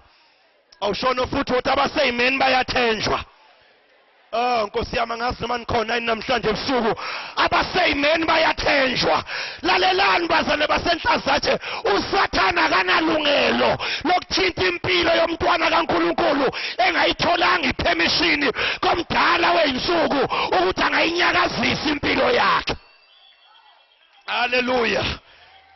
awushono futhi ukuthi abaseyimeni bayathenjwa. Nkosi yami ngazi noma nikhona namhlanje ebusuku, abaseyimeni bayathenjwa. Lalelani bazane basenhlazatshe, uSathane akanalungelo lokuthinta impilo yomntwana kaNkulunkulu engayitholanga ipermission komdala weinsuku ukuthi angayinyakazisa impilo yakhe. Haleluya.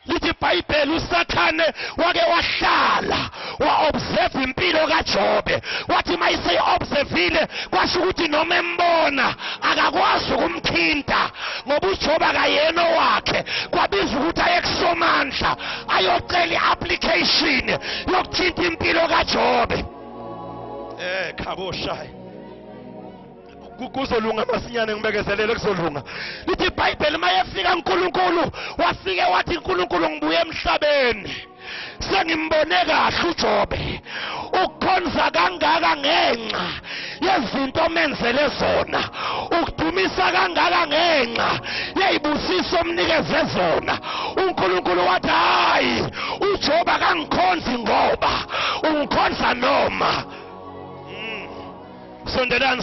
Lithi iBhayibheli uSathane wake wahlala wa-observe impilo kaJobe, wathi mayiseyi-observile kwasho ukuthi noma embona akakwazi ukumthinta, ngoba uJobe akayena wakhe. Kwabiza ukuthi aye kuSomandla ayocela i-application yokuthinta impilo kaJobe. Khaboshayi kuzolunga masinyane, ngibekezelele kuzolunga. Lithi iBhayibheli mayefika uNkulunkulu wafike wathi uNkulunkulu ngibuye emhlabeni sengimbone kahle uJobe ukukhonza kangaka ngenxa yezinto menzele zona, ukudumisa kangaka ngenxa yezibusiso omnikeze zona. uNkulunkulu wathi hayi, uJobe akangikhonzi ngoba ungikhonza noma. Sondelani.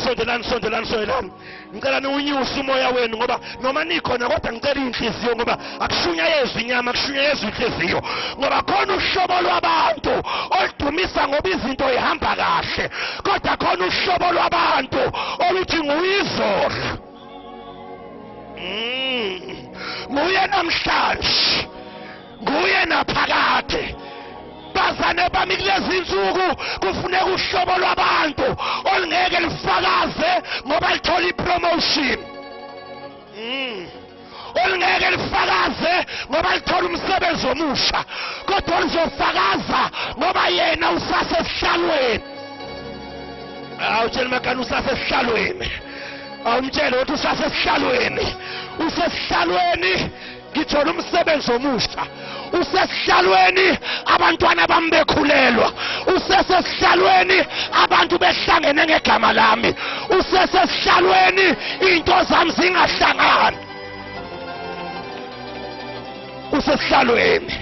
Ngicela niwunyuse umoya wenu, ngoba noma nikhona kodwa ngicela inhliziyo, ngoba akushunyayezwe inyama, akushunyayezwe inhliziyo. Ngoba khona uhlobo lwabantu oludumisa ngoba izinto ihamba kahle, kodwa khona uhlobo lwabantu oluthi nguyizolo. Nguye namhlanje, nguye naphakade. Bazane bami kulezi insuku kufuneka uhlobo lwabantu olungeke lifakaze ngoba lithola ipromotion, olungeke lifakaze ngoba lithola umsebenzi omusha, kodwa lizofakaza ngoba yena usasesihlalweni. Awutshela makani usasesihlalweni, awumtshele ukuthi usasesihlalweni. Usesihlalweni ngithola umsebenzi omusha, usesihlalweni abantwana bami bekhulelwa, usesihlalweni abantu behlangene ngegama lami, usesihlalweni into zami zingahlangani. Usesihlalweni.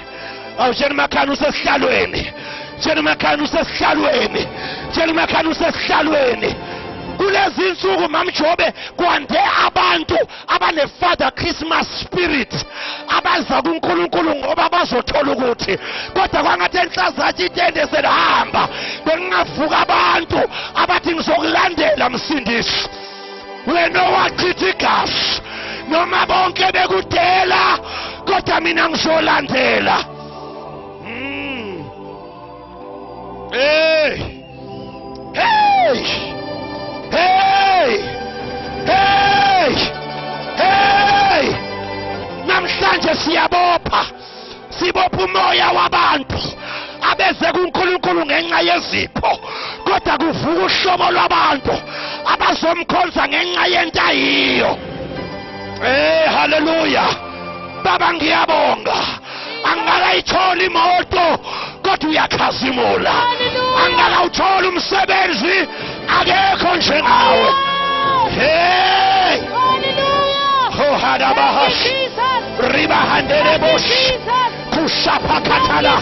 Awutshela makhana usesihlalweni, tshela makhana usesihlalweni. Njengemakhaya usesihlalweni. Kulezi insuku mamjobe kwande abantu abane Father Christmas spirit abaza kuNkulunkulu ngoba bazothola ukuthi kodwa kwangathi enhlazathi itende selihamba bengavuka abantu abathi ngizokulandela msindisi. Wena wachitha igazi noma bonke bekudela kodwa mina ngizolandela. Hey! Hey! Hey! Hey! Hey! Namhlanje siyabopha. Sibopha umoya wabantu abeze kuNkulunkulu ngenxa yezipho. Kodwa kuvuka uhlobo lwabantu abazomkhonza ngenxa yento ayiyo. Hallelujah. Baba ngiyabonga. Angakayithola imoto kodwa uyakhazimula. Angakawuthola umsebenzi akekho njengawe. Hey! Oh hadabahash. Riba handele bosh. Kushapa katala.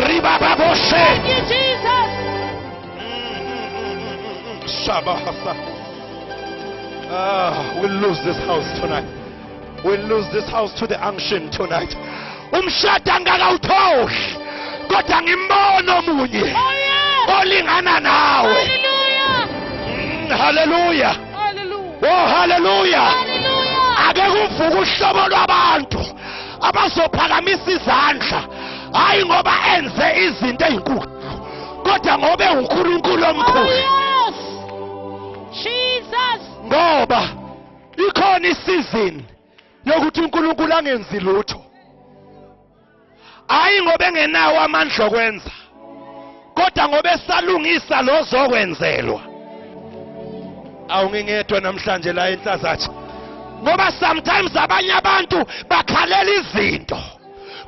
Riba baboshe. Shabahasa. We'll lose this house tonight. We'll lose this house to the unction tonight. Umshada angakawutholi kodwa ngimbono omunye olingana nawe. Hallelujah. Oh hallelujah. Ake kuvuka uhlobo lwabantu abazophakamisa izandla hayi ngoba enze izinto ezinkulu kodwa ngoba uNkulunkulu omkhulu. Jesus. Ngoba ikhona isizini yokuthi uNkulunkulu angenzi lutho. Hayi ngoba engenawo amandla okwenza kodwa ngoba esalungisa lozokwenzelwa. Awungingedwa namhlanje la enhlazathi ngoba sometimes abanye abantu bakhalela izinto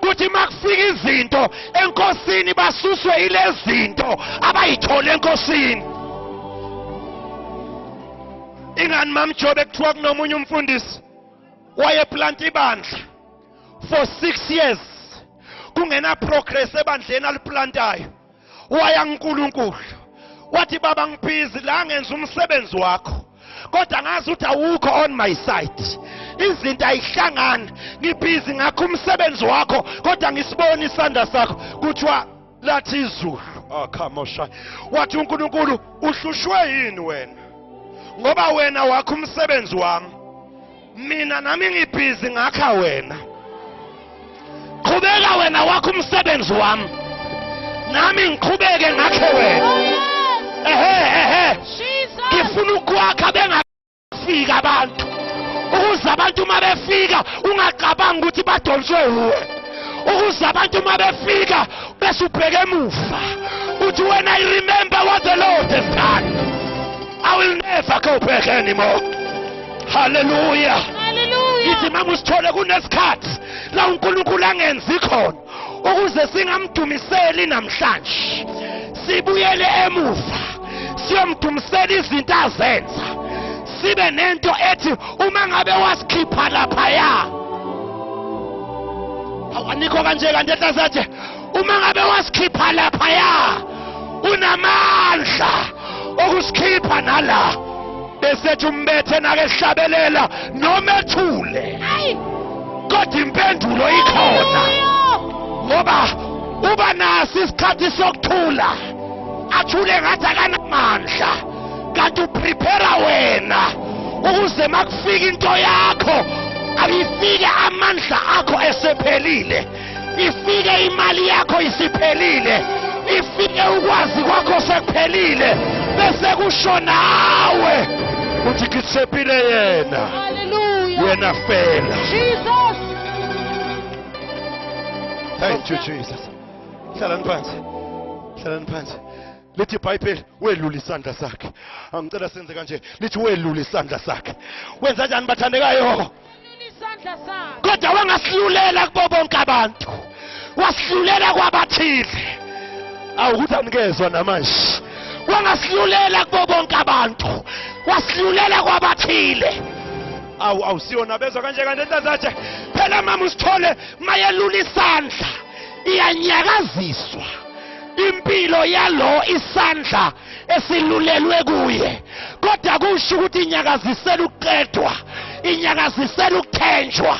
kuthi makufika izinto enkosini basuswe ile zinto abayithole enkosini. Ingani mamjobe kuthiwa kunomunye umfundisi wayeplanta ibandla for 6 years kungena progress ebandleni aliplantayo. Waya kuNkulunkulu wathi baba ngiphizi la ngenza umsebenzi wakho kodwa ngazi ukuthi awukho on my side. Izinto ayihlangani ngibhizi ngakho umsebenzi wakho kodwa ngisibona isandla sakho kuthiwa lathi izulu. Khamosha wathi uNkulunkulu uhlushwe yini wena ngoba wena wakho umsebenzi wami mina nami ngibhizi ngakha wena. Qhubeka wena wakho umsebenzi wami nami ngiqhubeke ngakhe wena. Ngifuna ukwakha bengafika abantu ukuze abantu uma befika ungaqabanga ukuthi badonswe uwe. Ukuze abantu uma befika bese ubheke emuva uthi when I remember what the Lord has done I will never go back anymore. Hallelujah. Hallelujah. Ithi mama usithole kunesikhathi la uNkulunkulu angenzi khona ukuze singamdumiseli namhlanje. Sibuyele emuva siyomdumisela izinto azenza. Sibe nento ethi uma ngabe wasikhipha lapha ya. Awanikho kanje kanti enhlazathi uma ngabe wasikhipha lapha ya unamandla okusikhipha nala. Besethi umbethe nake sihlabelela noma ethule. Kodwa impendulo ikhona. Ngoba uba nasi isikhathi sokuthula. Athule ngathi akanamandla. Kanti uprepare wena ukuze makufika into yakho ayifike amandla akho esephelile. Ifike imali yakho isiphelile. Ifike ukwazi kwakho sekuphelile. Bese kusho nawe uthi kisepile yena. Hallelujah. Wena fela. Jesus. Thank you Jesus. Hlalani phansi. Hlalani phansi. Lithi iBhayibheli welula isandla sakhe. Angicela senze kanje. Lithi welula isandla sakhe. Wenza kanjani bathandekayo? Isandla sakhe. Kodwa wangasihlulela kubo bonke abantu. Wasihlulela kwabathile. Awukuthi anikezwa namanje. Wangasihlulela kubo bonke abantu. Wasihlulela kwabathile. Awusiyona bezwa kanje kanti enhlazathi phela mama usithole mayelula isandla iyanyakaziswa impilo yalo isandla esilulelwe kuye kodwa kusho ukuthi inyakazisela ukuqedwa inyakazisela ukuthenjwa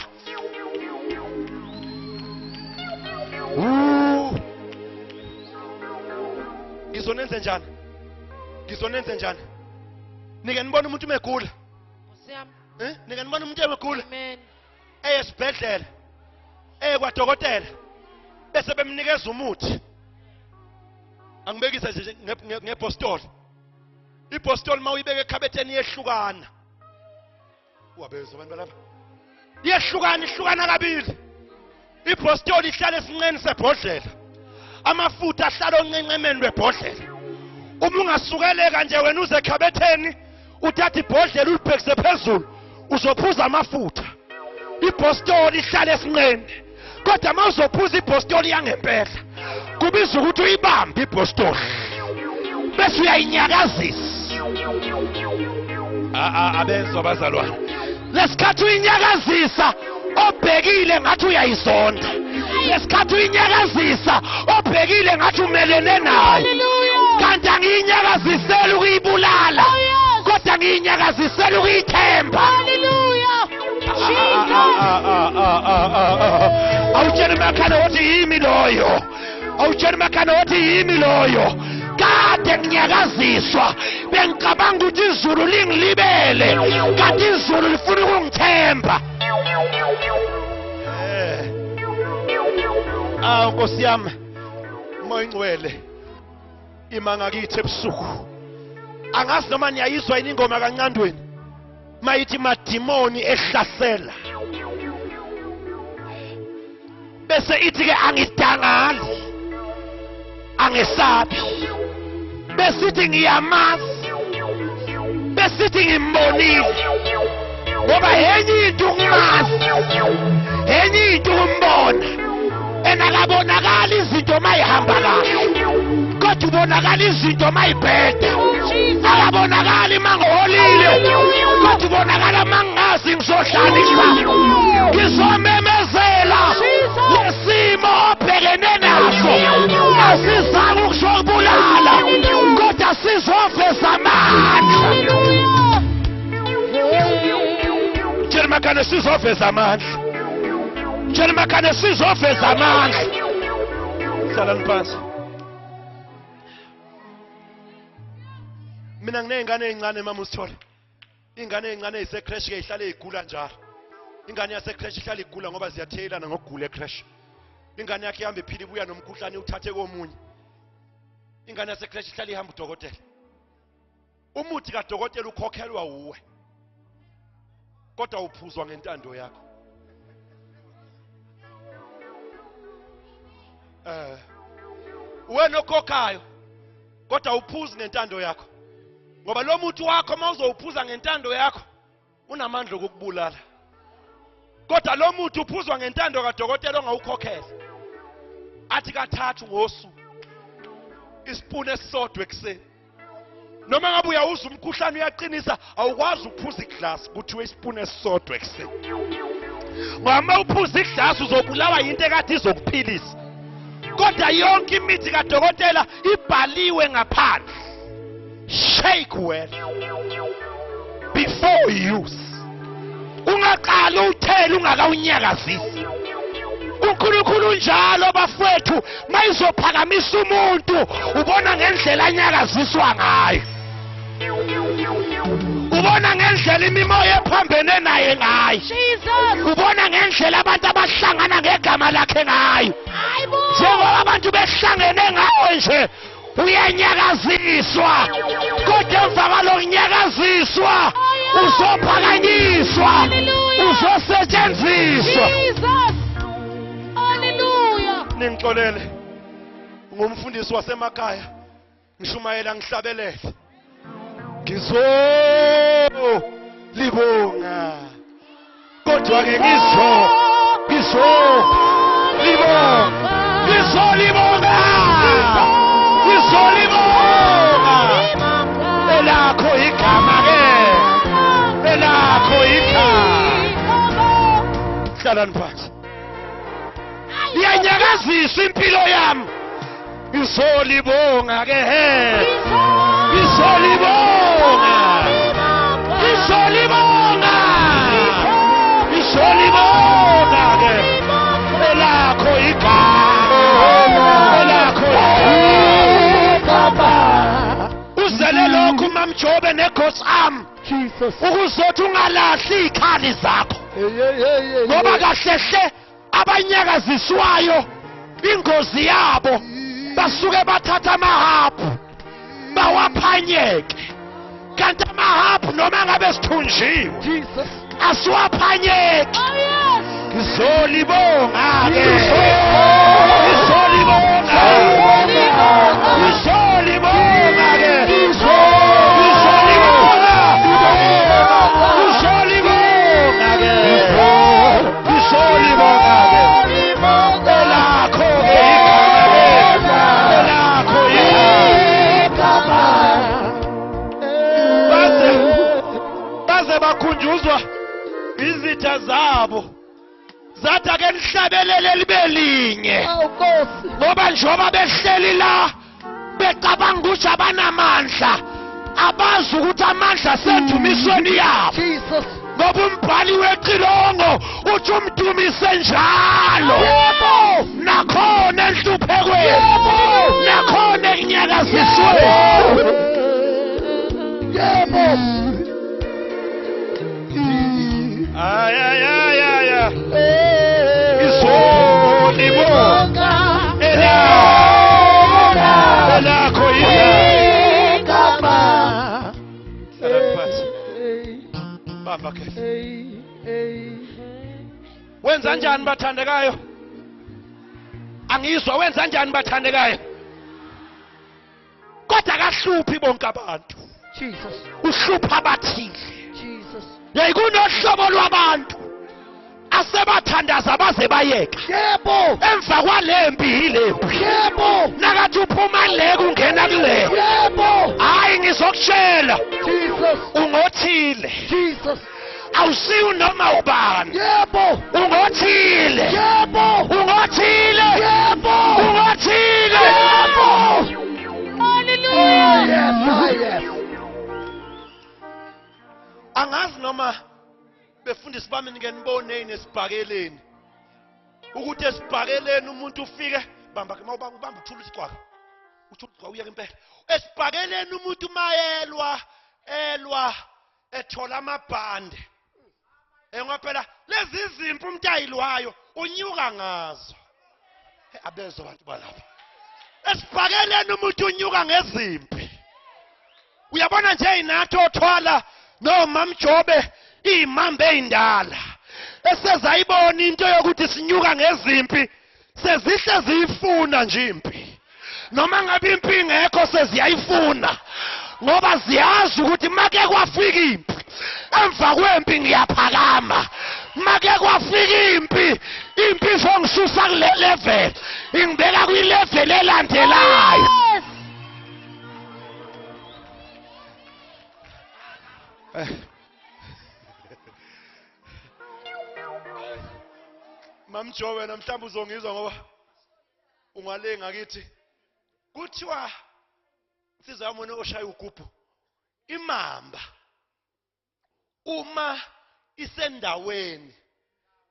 ngizonenze njani nike nibona umuntu umegula nike nibona umuntu emegula esibhedlela kwadokotela bese bemnikeza umuthi angibekise nje ngebostoli ibostoli mawuyibeka ekhabetheni yehlukana wabezwa abantu balapha ihlukana kabili ibostoli ihlala esinqeni sebhodlela amafutha ahlala onqenqemeni lwebhodlela uma ungasukeleka nje wena uze ekhabetheni uthatha ibhodlela ulibhekise phezulu uzophuza amafutha ibostoli ihlala esinqeni kodwa mawuzophuza ibostoli yangempela kubiza ukuthi uyibambe ibostoli bese uyayinyakazisa abezwa bazalwane lesikhathi uyinyakazisa obhekile ngathi uyayizonda lesikhathi uyinyakazisa obhekile ngathi umelene nayo kanti angiyinyakazisela ukuyibulala kodwa ngiyinyakazisela ukuyithemba awutshela emakhanda wothi yimi loyo awutshela emakhanda wothi yimi loyo kade nginyakaziswa bengicabanga ukuthi izulu lingilibele kanti izulu lifuna ukungithemba Nkosi yami moya ingcwele imanga kithi ebusuku angazi noma niyayizwa yini ingoma kaNcandweni mayithi madimoni ehlasela bese ithi ke angidangali angesabi bese ithi ngiyamazi bese ithi ngimbonile ngoba yenye into ungimazi yenye into umbona enakabonakala izinto mayihamba kahle kodwa ubonakala izinto mayibheda akabonakali mangiholile kodwa ubonakala mangazi ngizohlalisa ngizomemezela lesimo obhekene naso asizange ukuzokubulala kodwa sizoveza amandla tshela makane sizoveza amandla tshela makane sizoveza amandla hlalani phansi mina nginey'ngane ey'ncane mama usithole iy'ngane ey'ncane ey'sekreshi-ke ihlale igula njalo ingane yasekreshi ihlala igula ngoba ziyatheyelana ngokugula ekreshi ingane yakhe ihamba iphila ibuya nomkhuhlane uthathe komunye ingane yasekreshi ihlala ihamba udokotela umuthi kadokotela ukhokhelwa uwe kodwa uphuzwa ngentando yakho wena okhokhayo kodwa uphuzi ngentando yakho ngoba lo muthi wakho mawuzowuphuza ngentando yakho unamandla okukubulala kodwa lo muthi uphuzwa ngentando kadokotela ongawukhokhela athi kathathu ngosuku isipuni esisodwa ekuseni noma ngabe uyawuza umkhuhlane uyaqinisa awukwazi ukuphuza iglasi kuthiwe isipuni esisodwa ekuseni ngoba uphuza iglasi uzobulawa yinto ekade izokuphilisa kodwa yonke imithi kadokotela ibhaliwe ngaphandle shake well before use ungaqala uthela ungakawunyakazisi uNkulunkulu njalo bafowethu mayizophakamisa umuntu ubona ngendlela anyakaziswa ngayo ubona ngendlela imimoya ephambene naye ngayo ubona ngendlela abantu abahlangana ngegama lakhe ngayo njengoba abantu behlangene ngawe nje uyanyakaziswa kodwa emva kwalokunyakaziswa uzophakanyiswa uzosetshenziswa ningixolele ngumfundisi wasemakhaya ngishumayela ngihlabelele ngizolibonga kodwa-ke ngizolibonga elakho igama-ke elakho igama hlalani phansi iyanyakazisa impilo yami Isolibonga ke he. Isolibonga. Isolibonga. Isolibonga ke. Elakho igama. Elakho igama. Uzele lokhu mamjobe neGhost Arm. Jesus. Ukuzothi ungalahli ikhali zakho. Ngoba kahlehle abanyakaziswayo ingozi yabo basuke bathatha amahabhu bawaphanyeke kanti amahabhu noma ngabe sithunjiwe Jesus. asiwaphanyeke. Ngizolibonga ke. Ngizolibonga. Ngizolibonga ke. Ngizolibonga. Ngizolibonga ke. Ngizolibonga ke. Elakho ke igama. Elakho igama. Baze bakhunjuzwa izitha zabo zathi ake lihlabelele libe linye ngoba njengoba behleli la becabanga ukuthi abanamandla abazi ukuthi amandla sedumisweni yabo Jesus. ngoba umbhali wecilongo uthi umdumise njalo nakhona enhluphekweni nakhona ekunyakazisweni. Ay ay ay ay. Isolibonga. Elakho igama. Bamba ke. Wenza kanjani bathandekayo? Angizwa wenza kanjani bathandekayo? Kodwa akahluphi bonke abantu. Jesus. Uhlupha abathile. Jesus. Yayikunohlobo lwabantu asebathandaza baze bayeka. Yebo. Emva kwalempi yilempi. Yebo. Nakathi uphuma le kungena kule. Yebo. Hayi ngizokutshela. Jesus. Ungothile. Jesus. Awusiyo noma ubani. Yebo. Ungothile. Yebo. Ungothile. Yebo. Ungothile. Yebo. Hallelujah. Yes, yes. Angazi noma befundisi bami nike nibone nesibhakeleni ukuthi esibhakeleni umuntu ufike bamba ke mawubamba uthula isiqwaka uthula uya impela esibhakeleni umuntu mayelwa ethola amabhande ngoba lezi izimpi umuntu ayilwayo unyuka ngazo abezo abantu balapha esibhakeleni umuntu unyuka ngezimpi uyabona nje inathi othwala noma mjobe imambe eyindala esezayibona into yokuthi sinyuka ngezimpi sezihle ziyifuna nje impi noma ngabe impi ingekho seziyayifuna ngoba ziyazi ukuthi make kwafika impi emva kwempi ngiyaphakama make kwafika impi izongisusa kule level ingibeka kwi level elandelayo. Mamjobe namhlanje uzongizwa ngoba ungalenga kithi kuthiwa insizwa yami oshaya ugubhu imamba uma isendaweni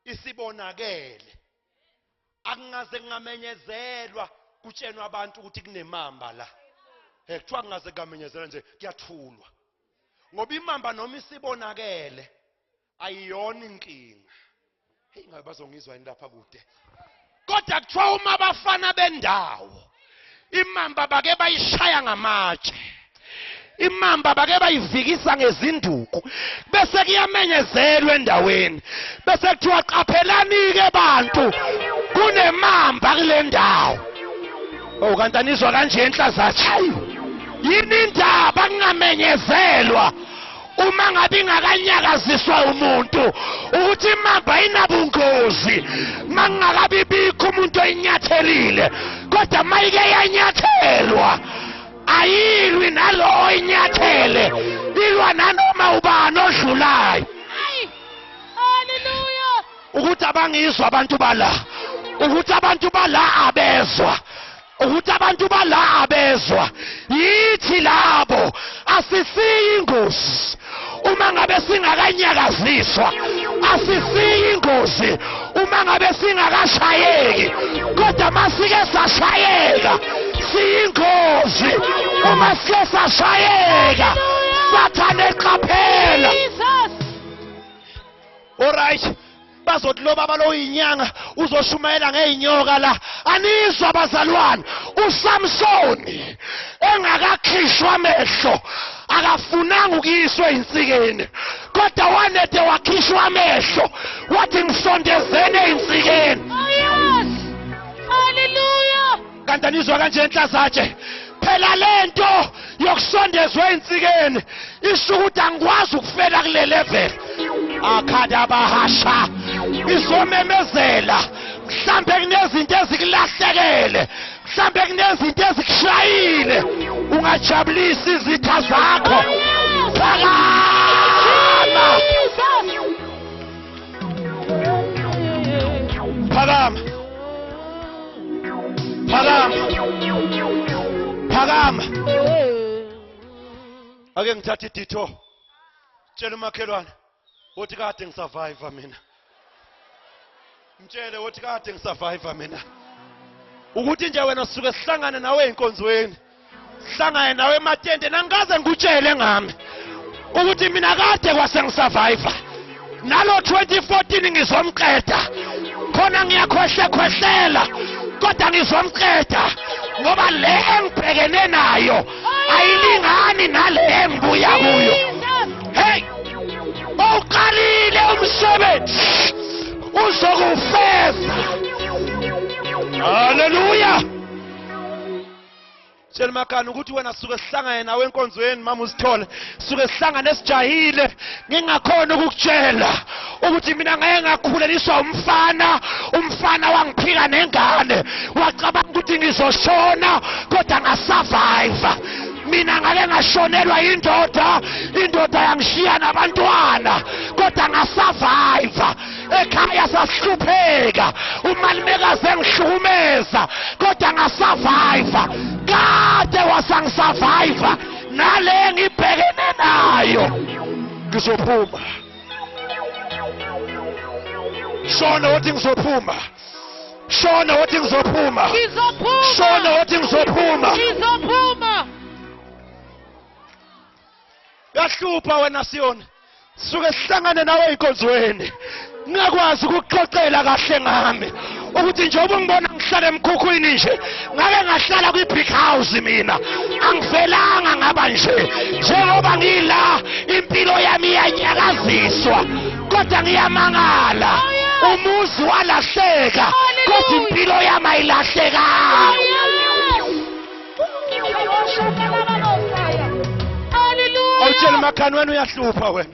isibonakele akungaze kungamenyezelwa kutshenwa abantu ukuthi kunemamba la kuthiwa kungaze kungamenyezelwa nje kuyathulwa ngoba imamba noma isibonakele ayiyona inkinga. Hey ngabe bazongizwa yini lapha kude kodwa kuthiwa uma abafana bendawo imamba bake bayishaya ngamatshe imamba bake bayivikisa ngezinduku bese kuyamenyezelwa endaweni bese kuthiwa qaphelani ke bantu kunemamba kule ndawo. Oh kanti anizwa kanje enhlazathi yini indaba kungamenyezelwa uma ngabe ingakanyakaziswa umuntu ukuthi imamba inabungozi mangakabi bikho umuntu oyinyathelile kodwa mayike yanyathelwa ayilwi nalo oyinyathele ilwa nanoma ubani odlulayo. Hallelujah. Ukuthi abangizwa abantu bala ukuthi abantu bala abezwa ukuthi abantu bala bezwa yithi labo asisiyi ingozi uma ngabe singakanyakaziswa asisiyi ingozi uma ngabe singakashayeki kodwa masike sashayeka siyingozi uma sike sashayeka sathane eqaphela alright bazothi lo baba lo inyanga uzoshumayela ngeinyoka la anizwa abazalwane uSamsoni engakakhishwa amehlo akafunanga ukuyiswa insikeni kodwa wanede wakhishwa amehlo wathi ngisondezene insikeni Hallelujah. kanti anizwa kanje enhlazatshe phela lento yokusondezwa insikeni isho ukuthi angikwazi ukufela kule level akhada bahasha izomemezela mhlambe kunezinto ezikulahlekele mhlambe kunezinto ezikushayile ungajabulisa izitha zakho phakama phakama phakama ake ngithathe iditho tshela umakhelwane uthi kade ngisurvive mina mtshele uthi kade ngisurvive mina ukuthi nje wena usuke sihlangane nawe enkonzweni sihlangane nawe ematende nangikaze ngikutshele ngami ukuthi mina kade kwase ngisurvive nalo 2014 ngizomqeda khona ngiyakhohlekhohlela kodwa ngizomqeda ngoba le engibhekene nayo ayilingani nale engibuya kuyo hey uqalile umsebenzi uzokufeza haleluya tshela makani ukuthi wena suke sihlangane nawe enkonzweni mama usithole suke sihlangane esijahile ngingakhona ukukutshela ukuthi mina ngeke ngakhuleliswa umfana wangiphika nengane wacabanga ukuthi ngizoshona kodwa ngasurvive mina ngake ngashonelwa indoda yangishiya nabantwana kodwa ngasurvive ekhaya sasihlupheka umalumekazi engihlukumeza kodwa ngasurvive kade wasangisurvive nale ngibhekene nayo ngizophuma shona wathi ngizophuma shona wathi ngizophuma shona wathi ngizophuma yahlupha wena Siyoni suke sihlangane nawe enkonzweni ngakwazi ukuxoxela kahle ngami ukuthi njengoba ngibona ngihlala emkhukhwini nje ngake ngahlala kwi-big house mina angivelanga ngaba nje njengoba ngila impilo yami iyanyakaziswa kodwa ngiyamangala umuzi walahleka kodwa impilo yami ayilahlekanga awutshela makhani wena uyahlupha wena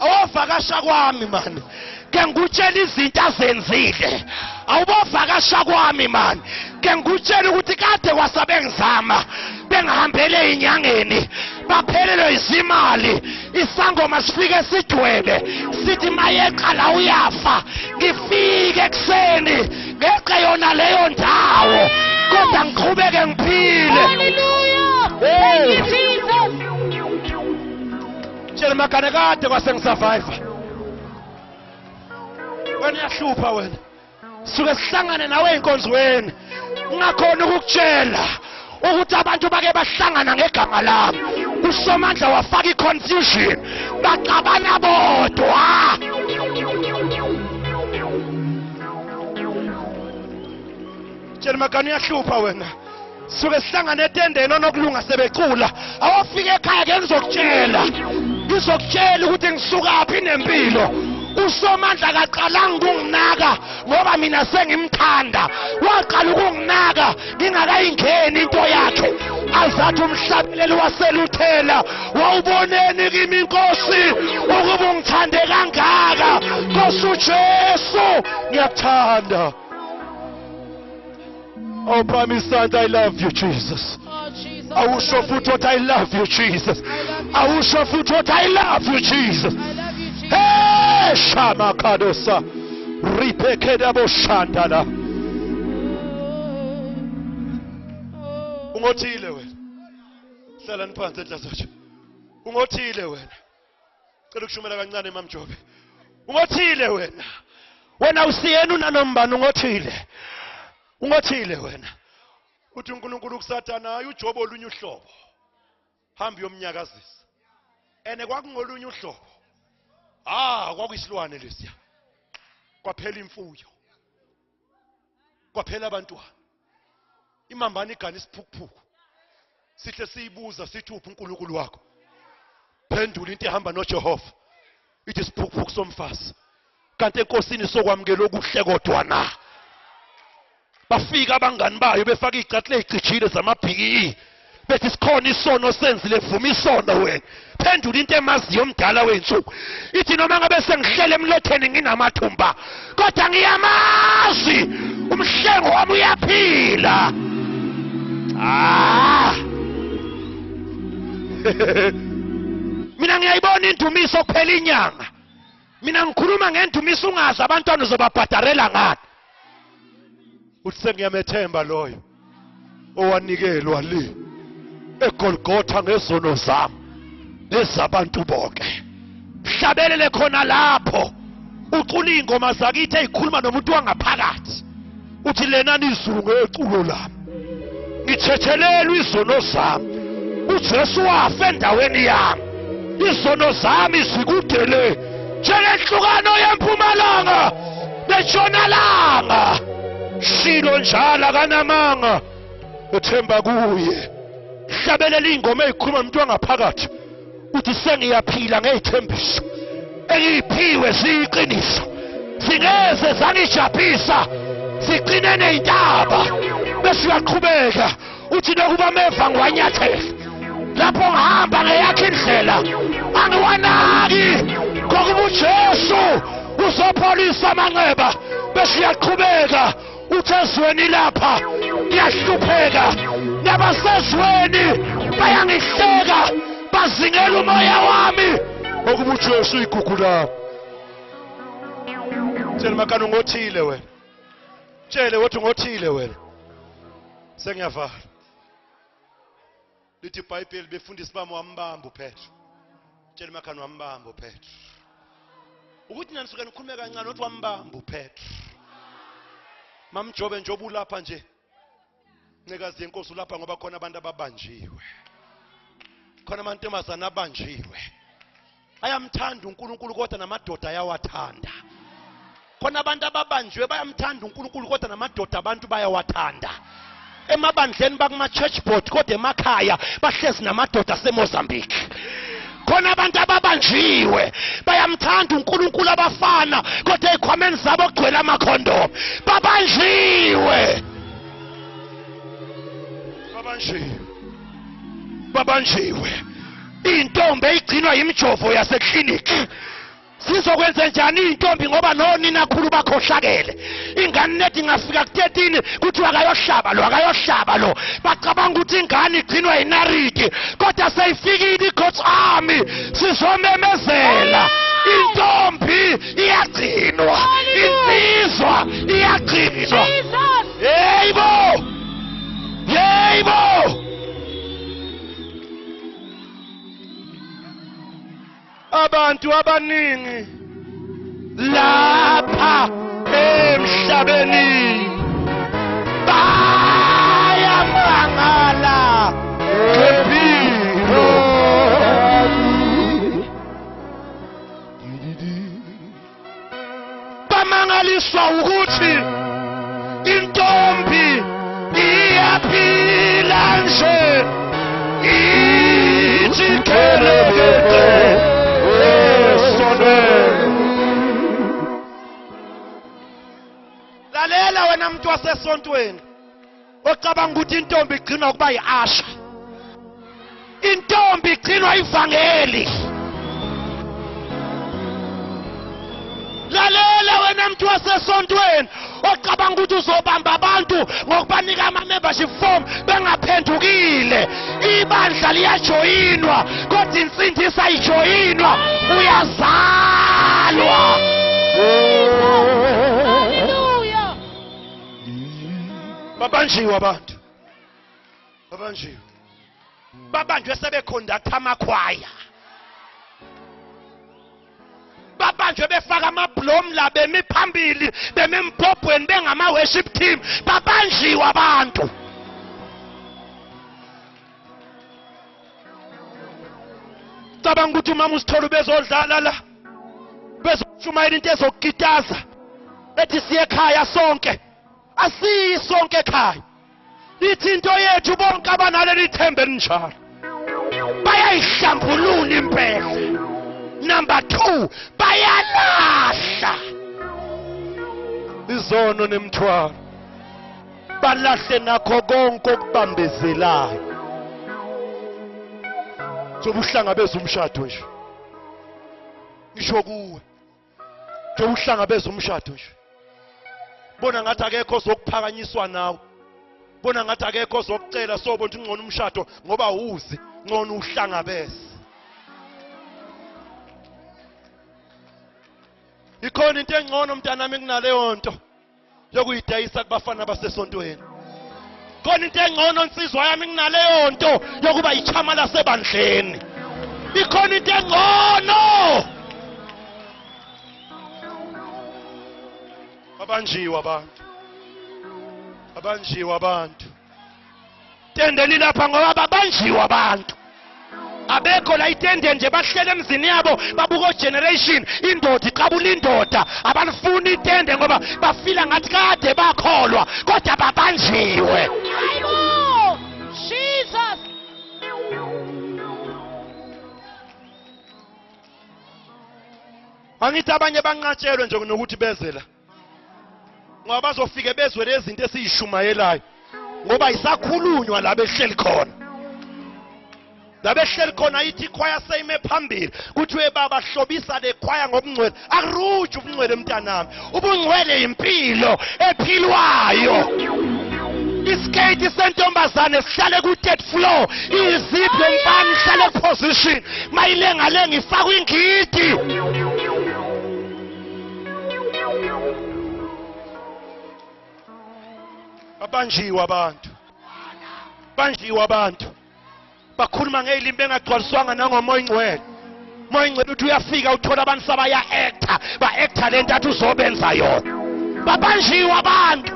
awuvakasha kwami mani ke ngikutshela izinto azenzile awubovakasha kwami mani ke ngikutshela ukuthi kade wasabe ngizama bengihambele inyangeni baphelelwe izimali isangoma sifike sidwebe sithi mayeqala uyafa ngifike ekseni ngeqa yona leyo ndawo kodwa ngiqhubeke ngiphile haleluya tshela makane kade kwase ngisurvive wena yahlupha wena suke sihlangane nawe enkonzweni ngakhona ukukutshela ukuthi abantu bake bahlangana ngegama lami uSomandla wafaka iconfusion baxabana bodwa tshela makane yahlupha wena suke sihlangane etendeni onokulunga sebecula awafike ekhaya ke ngizokutshela ukuthi ngisukaphi nempilo uSomandla kaqalanga ukunginaka ngoba mina sengimthanda waqala ukunginaka ngingakayingeni into yakhe azathi umhlabeleli waseluthela wawuboneni kimi inkosi ukuba ungithande kangaka Nkosi uJesu ngiyakuthanda Oh, promise that I love you, Jesus. I will show foot what I love you, Jesus. I will show foot what I love you, Jesus. Hey, Shama Kadosa. Ripekeda Boshandala. Ungothile wena. Hlala niphansi enhlazatshe. Ungothile wena. Cela ukushumela kancane mamjobe. Ungothile wena. Wena usiyena unanombani ungothile. Ungothile wena. Uthi uNkulunkulu kuSathana hayi uJobe olunye uhlobo. Hamba yomnyakazisa. Ene kwakungolunye uhlobo. Kwakuyisilwane lesiya. Kwaphela imfuyo. Kwaphela abantwana. Imambani igani isiphukuphuku. Sihle siyibuza sithi uphi uNkulunkulu wakho. Phendula into ehamba noJehova. Ithi isiphukuphuku somfazi. Kanti enkosini sokwamukela okuhle kodwa na. Bafika abangani bayo befaka izicathile ezicijile zamabhiki. Bethi sikhona isono senzile vuma isono wena. Phendula into emaziyo omdala wensuku. Ithi noma ngabe sengihlele emlotheni nginamathumba kodwa ngiyamazi umhlengo wami uyaphila. Mina ngiyayibona indumiso kuphela inyanga. Mina ngikhuluma ngendumiso ungazi abantwana uzobabhadarela ngani. Uthi sengiyamethemba loyo owanikelwa le eGolgotha ngezono zami nezabantu bonke. Hlabelele khona lapho ucula ingoma zakithi ezikhuluma nomuntu wangaphakathi. Uthi lena nizulu ngeculo lami. Ngithethelelwe izono zami. uJesu wafa endaweni yami. Izono zami zikudele njengenhlukano yempumalanga netshonalanga. Shilo njalo kanamanga ethemba kuye. Hlabelela ingoma ezikhuluma nomuntu wangaphakathi. Uthi sengiyaphila ngezithembiso engiphiwe ziyiqiniso. Singeze zangijabhisa siqine nezintaba bese uyaqhubeka uthi nokuba meva ngiwanyathela lapho ngihamba ngeyakhe indlela angiwanaki ngokuba uJesu uzopholisa amanxeba bese uyaqhubeka uthi ezweni lapha ngiyahlupheka nabasezweni bayangihleka bazingela umoya wami ngokuba uJesu igugu lami. Tshela makano ngothile wena. Tshele wathi ngothile wena. Sengiyavala. Lithi iBhayibheli befundisa bami wambamba uPetro. Tshela makano wambamba uPetro. Ukuthi nani suka nikhulume kancane uthi wambamba uPetro. Mamjobe njobe ulapha nje. Ncekazi yenkosi ulapha ngoba khona abantu ababanjiwe. Khona amantombazana abanjiwe. Ayamthanda uNkulunkulu kodwa namadoda ayawathanda. Khona abantu ababanjiwe bayamthanda uNkulunkulu kodwa namadoda abantu bayawathanda. Emabandleni bakuma church board kodwa emakhaya bahlezi namadoda aseMozambique. Khona abantu ababanjiwe bayamthanda uNkulunkulu abafana kodwa ezikhwameni zabo kugcwele amakhondomu. Babanjiwe. Babanjiwe. Intombi egcinwa yimjovo yaseklinikhi. Sizokwenza njani intombi ngoba nonina khulu bakhohlakele. Ingane nethi ngafika ku13 kuthi akayohlaba lo. Bacabanga ukuthi ingane igcinwa yinariki kodwa seyifikile iGod's army sizomemezela. Intombi iyagcinwa. Insizwa iyagcinwa. Yebo. Abantu abaningi lapha emhlabeni bayamangala ngempilo. Bamangaliswa ukuthi intombi iyaphila nje ijikelekele. Lalela wena muntu wasesontweni ocabanga ukuthi intombi igcinwa ukuba yiasha. Intombi igcinwa ivangeli. Lalela wena muntu wasesontweni ocabanga ukuthi uzobamba abantu ngokubanika ama-membership form bengaphendukile. Ibandla liyajoyinwa kodwa insindisa ayijoyinwa, uyazalwa. Babanjiwe abantu. Abanjiwe. Babanjwe sebeconduct amakhwaya. Babanjwe befaka amablom la bemi phambili bemempopweni bengama worship team. Babanjiwe abantu. Cabanga ukuthi mama usithole bezodlala la. Bezoshumayela into ezokukitaza. Ethi siye ekhaya sonke. Asiyi sonke ekhaya. Lithi into yethu bonke abanaleli thembe elinjalo. Bayayihlambulula impela. Number 2, bayalahla. Izono nemthwalo. Balahle nakho konke okubambezelayo. Sobuhlangabeza umshado nje. Ngisho kuwe. Sobuhlangabeza umshado nje. Bona ngathi akekho ozokuphakanyiswa nawe. Bona ngathi akekho ozokucela sobona ungcono umshado ngoba uzi ngcono uhlangabeze. Ikhona into engcono mntanami kunaleyo nto yokuyidayisa kubafana basesontweni. Khona into engcono insizwa yami kunaleyo nto yokuba ichama lasebandleni. Ikhona into engcono. Abanjiwe abantu. Abanjiwe abantu. Tendeni lapha ngoba babanjiwe abantu. Abekho la itende nje bahlele emzini yabo babuka generation indoda iqabula indoda abanifuni itende ngoba bafila ngathi kade bakholwa kodwa babanjiwe. Bible. Jesus. Angithi abanye banqatshelwe nje nokuthi bezela. Ngoba bazofike bezwe lezi zinto esizishumayelayo. Ngoba isakhulunywa la behleli khona. La behleli khona ithi ikhwaya seyime phambili. Kuthiwe baba hlobisa le khwaya ngobungcwele. Akuruju ubungcwele mntanami. Ubungcwele impilo ephilwayo. Iskate sentombazane sihlale ku 3rd floor. Izipho mfana sihlale position. Mayilengalenga ifakwe ingidi. Abanjiwe abantu. Banjiwe abantu. Bakhuluma ngezilimi bengagcwaliswanga nangomoya ingcwele. Moya ingcwele uthi uyafika uthola abantu sabaya actor, ba actor lento athi uzobenza yona. Babanjiwe abantu.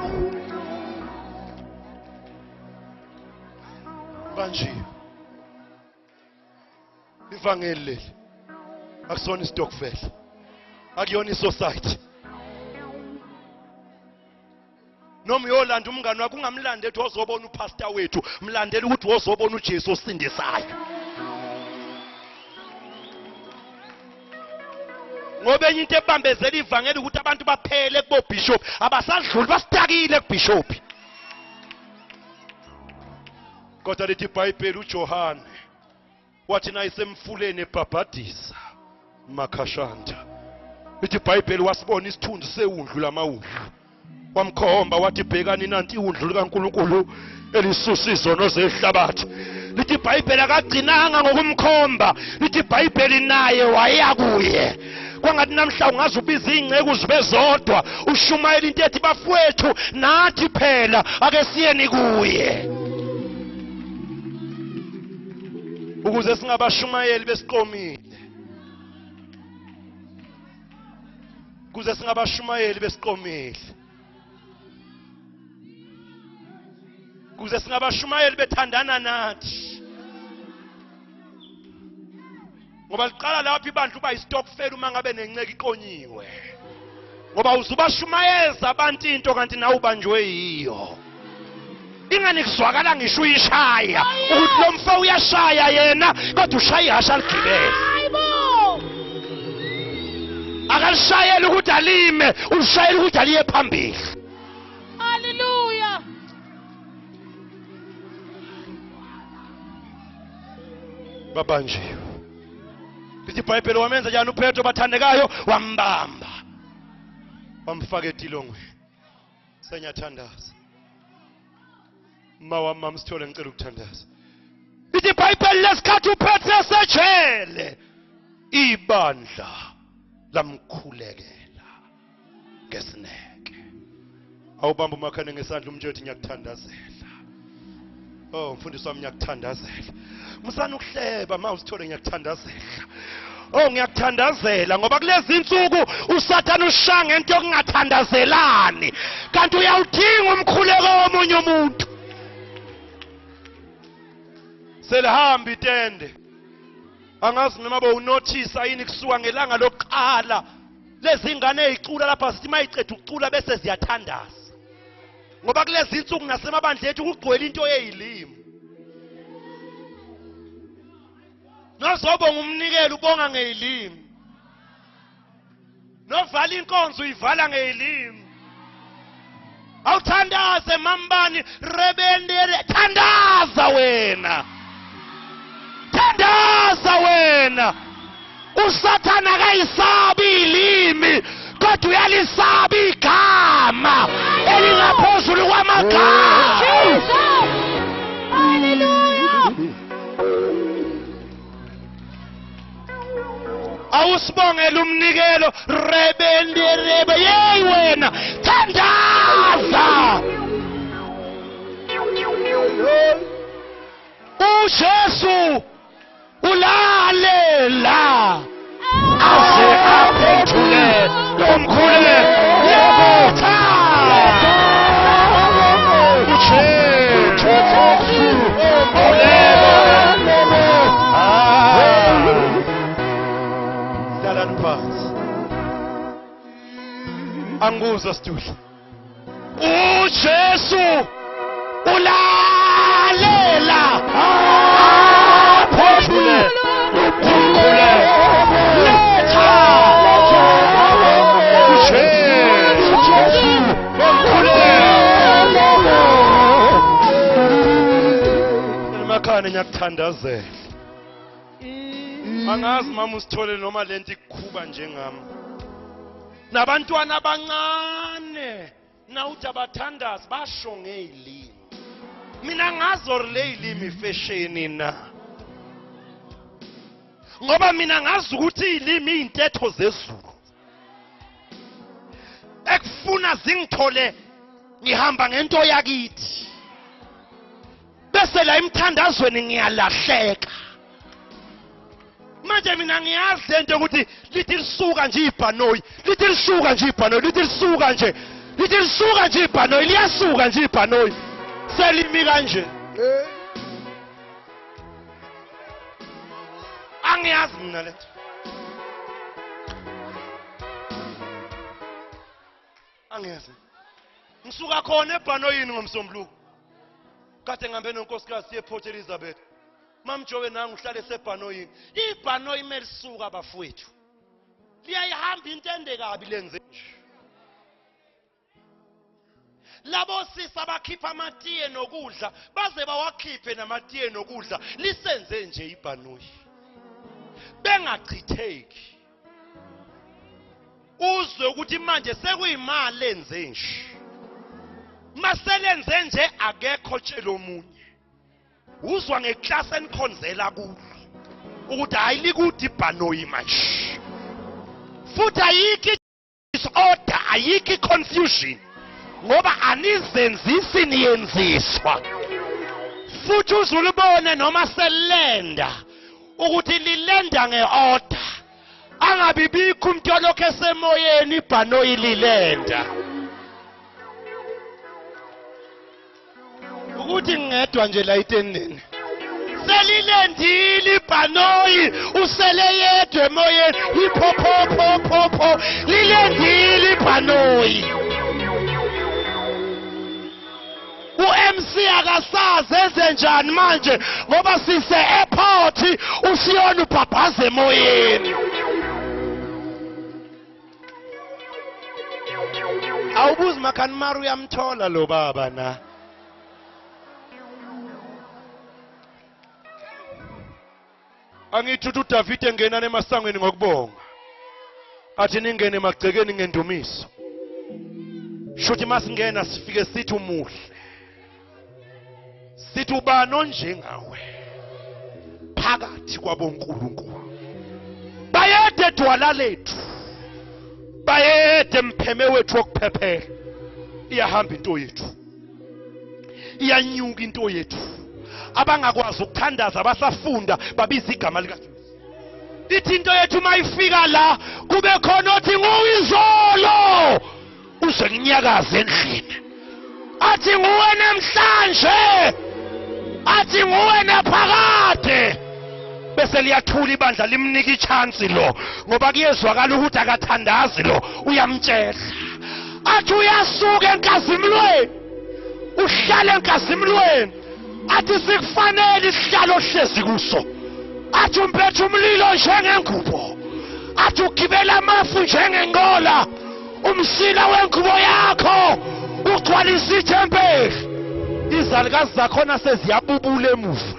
Banjiwe. Ivangeli leli. Akusona istokvel. Akuyona isociety. Noma uyolanda umngane wakho ungamlande ethi ozobona upastor wethu, mlandela ukuthi wozobona uJesu osindisayo. Ngoba enye into ebambezela ivangeli ukuthi abantu baphele kubo bishop, abasadluli basitakile kubishop. Kodwa lithi iBhayibheli uJohane wathi nayisemfuleni ebhabhadisa makhashanta. Lithi iBhayibheli wasibona isithunzi sewundlu lamawundlu. Wamkhomba wathi bhekani nanti iwundlu likaNkulunkulu elisusa izono zehlabathi. Lithi iBhayibheli akagcinanga ngokumkhomba. Lithi iBhayibheli naye waya kuye. Kwangathi namhla ungaze ubiza ingceke zibe zodwa ushumayela into ethi bafowethu nathi phela ake siyeni kuye. Ukuze singabashumayeli besiqomile. Ukuze singabashumayeli besiqomile. Kuze singabashumayeli bethandana nathi. Ngoba liqala lapho ibandla uba istokfela uma ngabe nenceke iqonyiwe. Ngoba uzubashumayeza abantu into kanti nawe ubanjwe yiyo. Ingani kuzwakala ngisho uyishaya ukuthi lo mfo uyashaya yena kodwa ushaya ihasha ligibele. Akalishayela ukuthi alime, ushayela ukuthi aliye phambili. Hallelujah. Babanjiwe. Lithi iBhayibheli wamenza njani uPetro bathandekayo wambamba. Wamfaka etilongweni. Senyathandaza. Mama msithole ngicela ukuthandaza. Lithi iBhayibheli lesikhathi uPetro esejele ibandla lamkhulekela ngesineke. Awubamba umakhane ngesandla umthetho ngiyakuthandazela. Oh mfundisi wami ngiyakuthandazela. Musana ukuhleba mawusithole ngiyakuthandazela. Oh ngiyakuthandazela ngoba kulezi insuku uSathane ushaya ngento yokungathandazelani kanti uyawudinga umkhuleko womunye umuntu. Selihamba itende. Angazi noma bowunothisa yini kusuka ngelanga lokuqala lezi ingane ezicula lapha sithi mayiceda ukucula bese ziyathandaza. Ngoba kulezi insuku nasemabandla ethu kugcwele into yezilimi. Nozobonga umnikelo ubonga ngezilimi. Novala inkonzo uyivala ngezilimi. Awuthandaze mambani rebendere thandaza wena. Thandaza wena. uSathane akayisabi ilimi kodwa uyalisaba igama elingaphezulu kwamagama. Hallelujah. Awusibongela umnikelo rebenderebe yey wena thandaza. uJesu ulalela aze aphetule umkhuleko yebotha. uJesu ulalela Hlalani phansi. Angikuzwa Sithuli. uJesu ulalela aphetule umkhuleko letha. uJesu umkhuleko emakhaya ngiyakuthandazela. Angazi mama usithole noma lento ikukhuba njengami. Nabantwana abancane nawuthi abathandazi basho ngezilimi. Mina ngazo le ilimi fashion na. Ngoba mina ngazi ukuthi ilimi izintetho zezulu. Ekufuna zingithole ngihamba ngento yakithi. Bese la emthandazweni ngiyalahleka. Manje mina ngiyazi lento ukuthi lithi lisuka nje ibhanoyi, lithi lisuka nje ibhanoyi, lithi lisuka nje ibhanoyi, liyasuka nje ibhanoyi. Selimi kanje. Angiyazi mina lento. Angiyazi. Ngisuka khona ebhanoyini ngomsombuluko. Kade ngihambe nonkosikazi siye ePort Elizabeth. Mamjowe nangu uhlale sebhanoyini. Ibhanoyi melisuka bafowethu. Liyayihamba intende kabi lenze nje. Labo sisa bakhipha amatiye nokudla baze bawakhiphe namatiye nokudla lisenze nje ibhanoyi. Bengachitheki. Uzwe ukuthi manje sekuyimali lenze nje. Maselenze nje akekho tshela omunye. Uzwa ngeclass enikhonzela kulo ukuthi hayi likuthi ibhanoyi manje. Futhi ayikho disorder, ayikho confusion ngoba anizenzisi niyenziswa. Futhi uzulibone noma selenda ukuthi lilenda ngeorder. Angabibikho umuntu olokho esemoyeni ibhanoyi lilenda. Ukuthi ngedwa nje la itendeni. Selilendile ibhanoyi usele yedwa emoyeni iphopho lilendile ibhanoyi. uMC akasazi enze njani manje ngoba sise airport usiyona ubhabhaze emoyeni. Awubuzi makhani mara uyamthola lo baba na. Angithi uDavid engena emasangweni ngokubonga. Athi ningene emagcekeni ngendumiso. Shuthi masingena sifike sithi umuhle. Sithi ubani onjengawe phakathi kwabonkulunkulu. Bayede dwala lethu. Bayede mpheme wethu okuphephela. Iyahamba into yethu. Iyanyuka into yethu. abangakwazi ukuthandaza abasafunda babiza igama likaJesu. Ithi into yethu mayifika la kube khona othi nguyizolo uze kunyakaze endlini. Athi nguwe namhlanje, athi nguwe naphakade. Bese liyathula ibandla limnika ichance lo ngoba kuyezwakala ukuthi akathandazi lo uyamtshela. Athi uyasuka enkazimulweni uhlala enkazimulweni. Athi sikufanele isihlalo hlezi kuso. Athi umphethe umlilo njengengubo. Athi ugibela amafu njengenqola. Umsila wengubo yakho ugcwalisa ithempeli. Izalukazi zakhona seziyabubula emuva.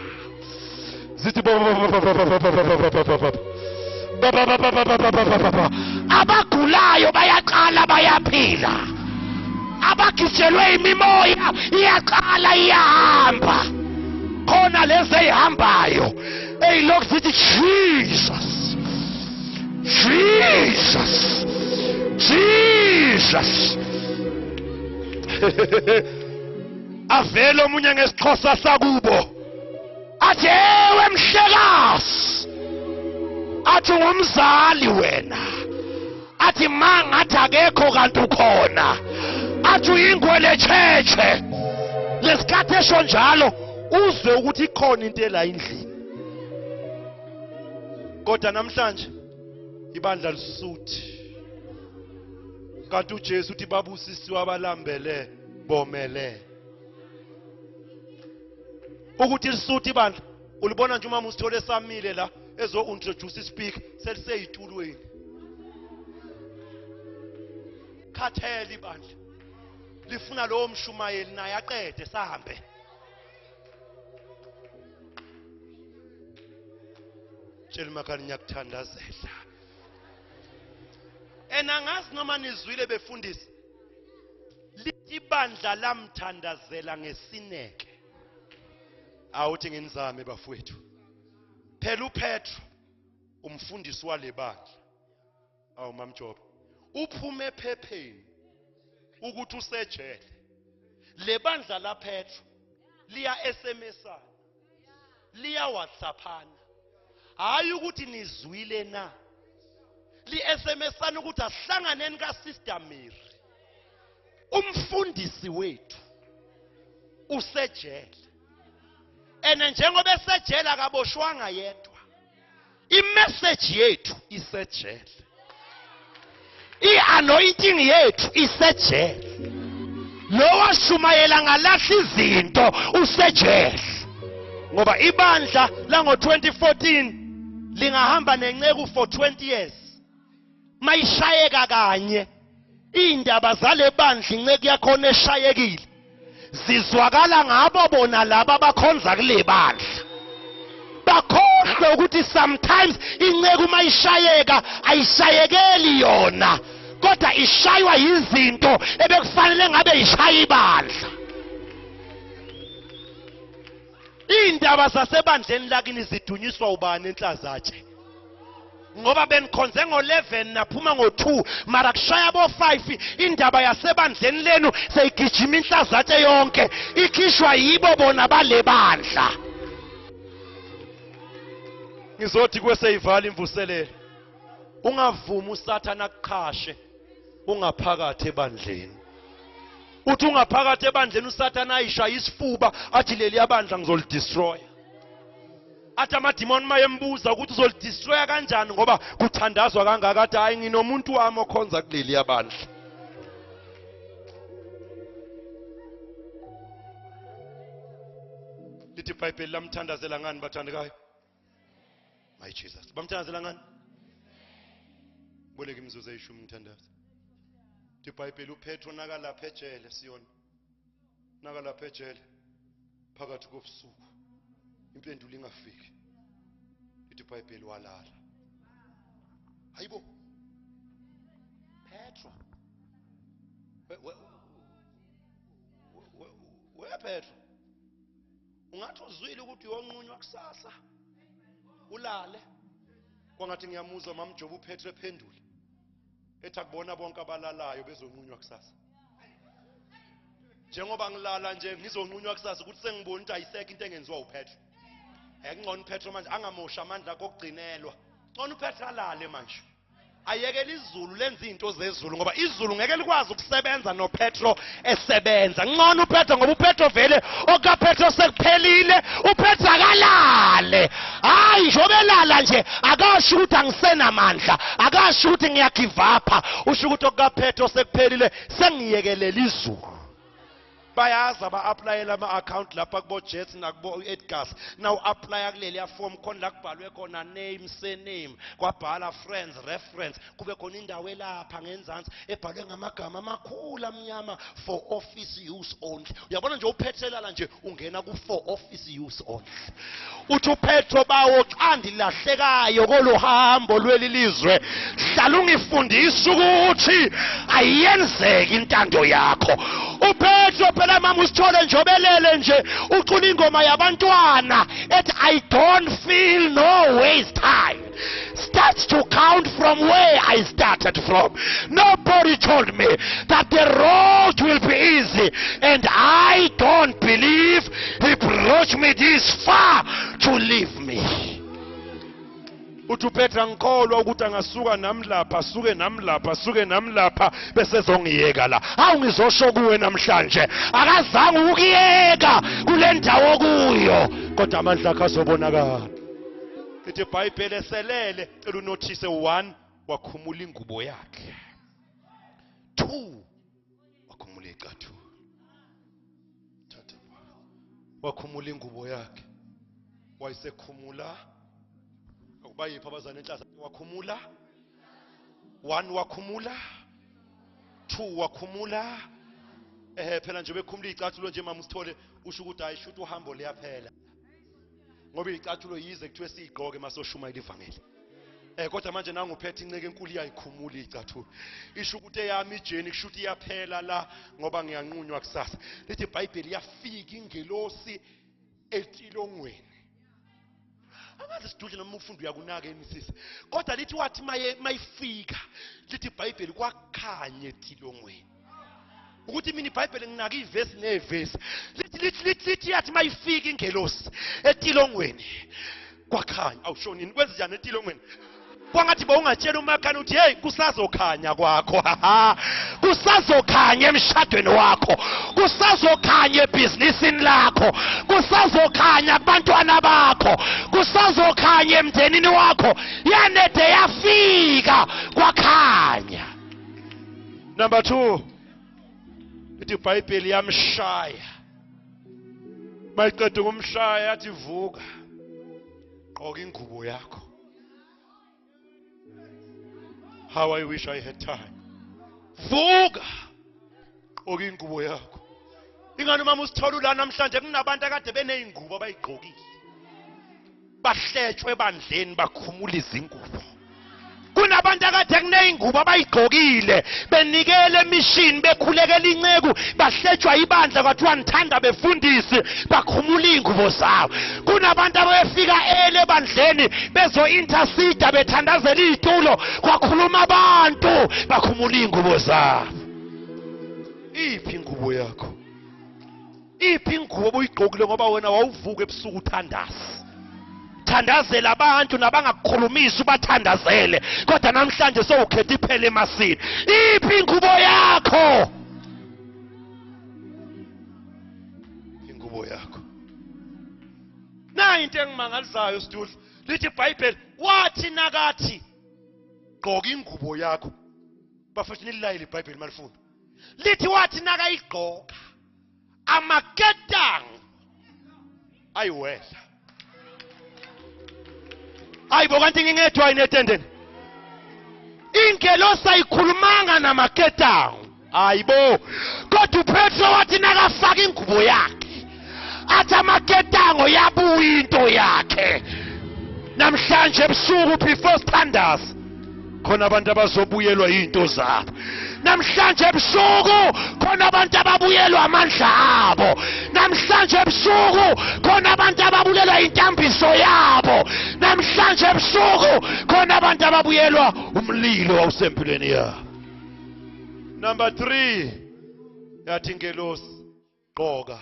Zithi abagulayo bayaqala bayaphila. Abagijelwe imimoya iyaqala iyahamba. Khona lezi ezihambayo eyilokhu zithi Jesus, Jesus, Jesus. Avele omunye ngesixhosa sakubo athi ewe mhlekazi, athi ngumzali wena, athi mangathi akekho kanti ukhona, athi uyingwele cheche. Lesikhathi esho njalo uzwe ukuthi ikhona into la endlini. Kodwa namhlanje ibandla lisuthi kanti uJesu uthi babusisiwe abalambele bomele. Ukuthi lisuthi ibandla ulibona nje uma usithole samile la ezo introduce ispeaker seliseyitulweni. Khathele ibandla lifuna lo mshumayeli naye aqede sahambe. Tshela makani ngiyakuthandazela. Enangazi noma nizwile befundisi. Lithi ibandla lamthandazela ngesineke. Awuthi nginizame bafowethu. Phela uPetro umfundisi wale bandla. Awu mamjobo. Uphume ephepheni ukuthi usejele. Le bandla la Petro liya SMSana. Liya WhatsAppana. Hayi ukuthi nizwile na. Li SMSana ukuthi asihlanganeni kaSister Mary. Umfundisi wethu usejele. Ene njengoba esejele akaboshwanga yedwa. I-message yethu isejele. I-anointing yethu isejele. Lo washumayela ngalahla izinto usejele. Ngoba ibandla la ngo-2014 lingahamba nenceku for 20 years. Mayishayeka kanye indaba zale bandla inceku yakhona eshayekile zizwakala ngabo bona laba abakhonza kule bandla. Bakhohlwe ukuthi sometimes inceku mayishayeka ayishayekeli yona kodwa ishaywa izinto ebekufanele ngabe ishaya ibandla. Indaba zasebandleni lakini zidunyiswa ubani enhlazatshe? Ngoba benikhonze ngo11 naphuma ngo2 mara kushaya bo5 indaba yasebandleni lenu seyigijima inhlazatshe yonke ikhishwa yibo bona bale bandla. Ngizothi kweseyivala imvuselelo ungavuma uSathana akuqhashe ungaphakathi ebandleni. Uthi ungaphakathi ebandleni uSathana ayishaya isifuba athi leli yabandla ngizolidestroy. Athi amadimoni mayembuza ukuthi uzolidestroya kanjani ngoba kuthandazwa kangaka athi hayi nginomuntu wami okhonza kuleli yabandla. Lithi iBhayibheli lamthandazela ngani bathandekayo? My Jesus. Bamthandazela ngani? Boleka imizuzu eyishumi umthandazo. iBhayibheli uPetro nakalapha ejele siyona. Nakalapha ejele phakathi kobusuku. Impendulo ingafiki. Lithi iBhayibheli walala. Hayibo. Petro. We Petro. Ungathi uzwile ukuthi uyonqunywa kusasa. Ulale. Kwangathi ngiyamuzwa mamjobo uPetro ephendula. Ethi akubona bonke abalalayo bezonqunywa kusasa. njengoba ngilala nje ngizonqunywa kusasa ukuthi sengibona ukuthi ayisekho into engenziwa uPetro. Ngcono uPetro manje angamosha amandla okugcinelwa. Ngcono uPetro alale manje. Ayekela izulu lenza izinto zezulu ngoba izulu ngeke likwazi ukusebenza noPetro esebenza. Ngcono uPetro ngoba uPetro vele okaPetro sekuphelile, uPetro akalale. Hayi njobelala nje akasho ukuthi angisenamandla, akasho ukuthi ngiyagive up. Usho ukuthi okaPetro sekuphelile sengiyekelela izulu. Bayaza ba-applyela ama-account lapha kubo Jets nakubo Edgars. Now apply kuleliya form khona la kubhalwe khona name, surname, kwabhala friends, reference, kube khona indawo elapha ngenzansi ebhalwe ngamagama amakhulu amnyama for office use only. Uyabona nje uphethelala nje ungena ku for office use only. Uthi uPetro bawo xa ndilahlekayo koluhambo lwelilizwe, hlala ungifundisa ukuthi ayenzeki intando yakho. uPetro phela mama usithole njobelele nje ucula ingoma yabantwana ethi I don't feel no waste time. Start to count from where I started from. Nobody told me that the road will be easy, and I don't believe he brought me this far to leave me. Uthi uPetro ngikholwa ukuthi angasuka namlapha asuke namlapha asuke namlapha bese zongiyeka la. Hawu ngizosho kuwe namhlanje akazange ukuyeka kule ndawo kuyo kodwa amandla akhe azobonakala. Lithi iBhayibheli eselele cela unothise 1 wakhumula ingubo yakhe, 2 wakhumula icathu, wakhumula ingubo yakhe, wayisekhumula bayipha abazana enhlaza wakhumula, 1 wakhumula, 2 wakhumula. Phela nje bekhumula icathulo nje mama usithole usho ukuthi ayishuthi uhambo liyaphela ngoba icathulo yize kuthiwe sigqoke masoshumayela ivangeli. Kodwa manje nangu uphethe inceke enkulu iyayikhumula icathulo, isho ukuthi eyami ijeni kushuthi iyaphela la ngoba ngiyanqunywa kusasa. Lithi iBhayibheli yafika ingelosi etilongweni. Angazi sidudle noma ufundo uyakunaka emisisi. Kodwa lithi wathi mayifika lithi iBhayibheli kwakhanye etilongweni. Ukuthi mina iBhayibheli nginaka ivesi nevesi. Lithi yathi mayifika ingelosi etilongweni kwakhanya. Awushonini kwenze njani etilongweni? Kwangathi bawungatshela umakhana uthi hey kusazokhanya kwakho. Kusazokhanya emshadweni wakho, kusazokhanya ebhizinisini lakho, kusazokhanya kubantwana bakho, kusazokhanya emndenini wakho. Yanede yafika kwakhanya. Number 2, lithi iBhayibheli yamshaya. Mayiqeda ukumshaya yathi vuka, gqoka ingubo yakho. How I wish I had time. Vuka, gqoka ingubo yakho. Ingani mama usithola la namhlanje kunabantu akade beneyingubo abayigqokile. Bahletshwe ebandleni bakhumula izingubo. Kunabantu akade kuneyingubo abayigqokile benikele emishini bekhulekela inceku bahletshwa ibandla kwathiwa ngithanda befundisi bakhumula ingubo zabo. Kunabantu abafika ele bandleni bezo intercede bethandazela izitulo kwakhuluma abantu bakhumula ingubo zabo. Iphi ingubo yakho? Iphi ingubo oyigqokile ngoba wena wawuvuka ebusuku uthandaza? Thandazela abantu nabangakukhulumisa ubathandazele kodwa namhlanje sowukhetha iphele emasini. Iphi ingubo yakho? Ingubo yakho. Na into engimangalisayo sidudla lithi iBhayibheli wathi nakathi gqoka ingubo yakho. Bafashini lilayile iBhayibheli malifunda. Lithi wathi nakayigqoka amaketanga ayiwehla. Ayibo kanti ngingedwa inetendeni. Ingelosi ayikhulumanga namaketanga. Ayibo. Kodwa uPetro wathi nakafaka ingubo yakhe athi amaketango yabuya into yakhe. Namhlanje ebusuku before standards khona abantu abazobuyelwa izinto zabo. Namhlanje ebusuku khona abantu ababuyelwa amandla abo. Namhlanje ebusuku khona abantu ababuyelwa intambiso yabo. Namhlanje ebusuku khona abantu ababuyelwa umlilo awusempilweni yabo. Number 3 yathi ingelosi Qoka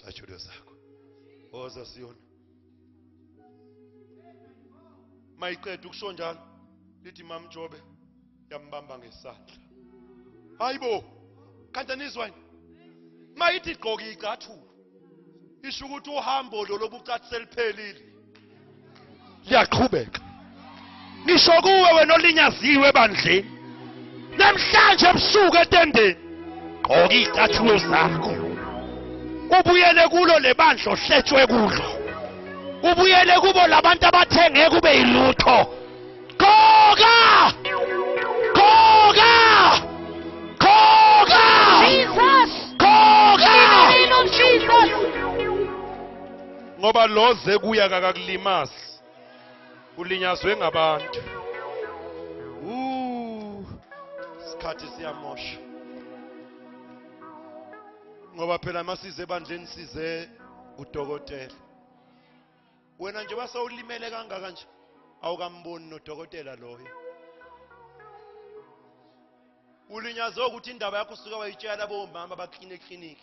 achulo zakho. Oza siyona. Mayiqeda ukusho njalo lithi Mama Jobe yambamba ngesandla. Hayibo, kanti nizwa yini? Mayithi qoka icathulo. Isho ukuthi uhambo lo lobucathi seliphelile. Liyaqhubeka. Ngisho kuwe wena olinyaziwe bandleni. Namhlanje ebusuku etendeni. Qoka icathulo zakho. Ubuyele kulo lebandla ohletshwe kulo. Ubuyele kubo labantu abathenge kube yilutho. Qoka! Qoka! Qoka! Jesus! Qoka! In the name of Jesus! Ngoba loze kuya akakulimazi. Ulinyazwe ngabantu. Isikhathi siyamosha. Ngoba phela masize ebandleni size udokotela. Wena nje basawulimele kangaka nje awukamboni nodokotela loyo. Ulinyazwe ukuthi indaba yakho usuka wayitshela bomama bakline clinic.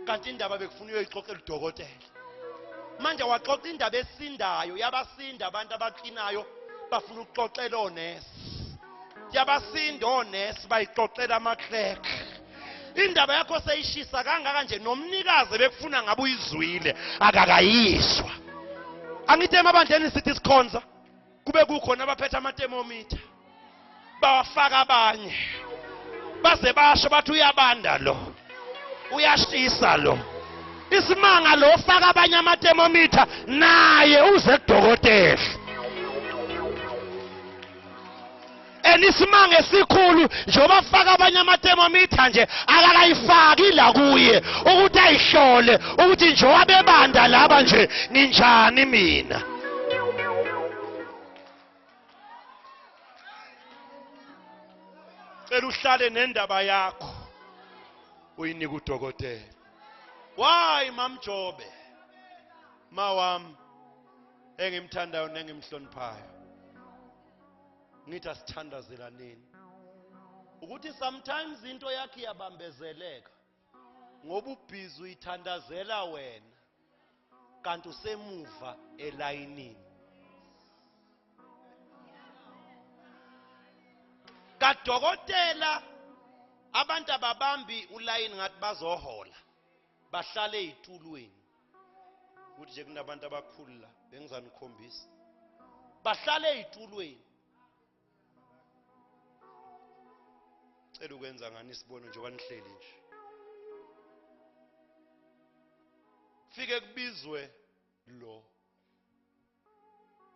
Kanti indaba bekufuna uyoyixoxela udokotela. Manje waxoxa indaba esindayo yabasinda abantu abaklinayo bafuna ukuxoxela onesi. Yabasinda onesi bayixoxela amaclerk. Indaba yakho seyishisa kangaka nje nomnikazi bekufuna ngabe uyizwile akakayiswa. Angithi emabandleni sithi sikhonza kube kukhona abaphethe ama-thermometer bawafaka abanye baze basho bathi uyabanda lo uyashisa lo. Isimanga lo ofaka abanye ama-thermometer naye uze kudokotela. Enisimanga esikhulu njoba faka abanye ama-thermometer nje akakayifaki la kuye ukuthi ayihlole ukuthi njoba bebanda laba nje ninjani mina. Cela uhlale nendaba yakho uyinike udokotela. Why Mama Jobe? Ma wami engimthandayo nengimhloniphayo. Ngithi asithandazelaneni. Ukuthi sometimes into yakhe iyabambezeleka. Ngoba ubhizi uyithandazela wena. Kanti usemuva elayinini. Kadokotela abantu ababambi ulayini ngathi bazohola. Bahlale ezitulweni. Ukuthi nje kunabantu abakhulu la bengizanikhombisa. Bahlale ezitulweni. Cela ukwenza ngani isibono nje wanihleli nje. Fike kubizwe lo.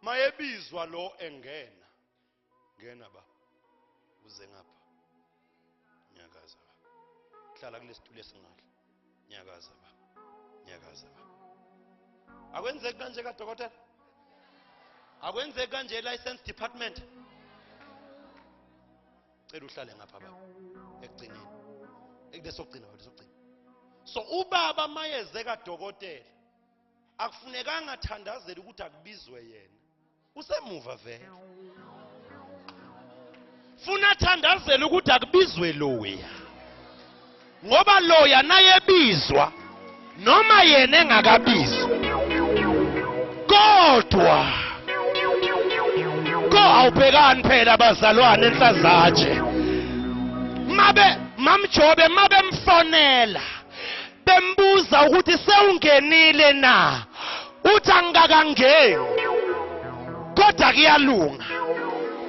Mayebizwa lo engena. Ngena ba. Uze ngapha. Nyakaza ba. Hlala kulesitulo esingale. Nyakaza ba. Nyakaza ba. Akwenzeki kanje kadokotela? Akwenzeki kanje license department? Cela uhlale ngapha baba. Ekugcineni. Ekudesokugcina lesokugcina. So ubaba mayeze kadokotela akufunekanga athandazele ukuthi akubizwe yena. Usemuva vele. Funa athandazele ukuthi akubizwe loya. Ngoba loya naye ebizwa noma yena engakabizwa. Kodwa awubhekani phela abazalwane enhlazatshe. Mama Jobe mabe mfonela bembuza ukuthi sewungenile na. Uthi angikakangeni. Kodwa kuyalunga.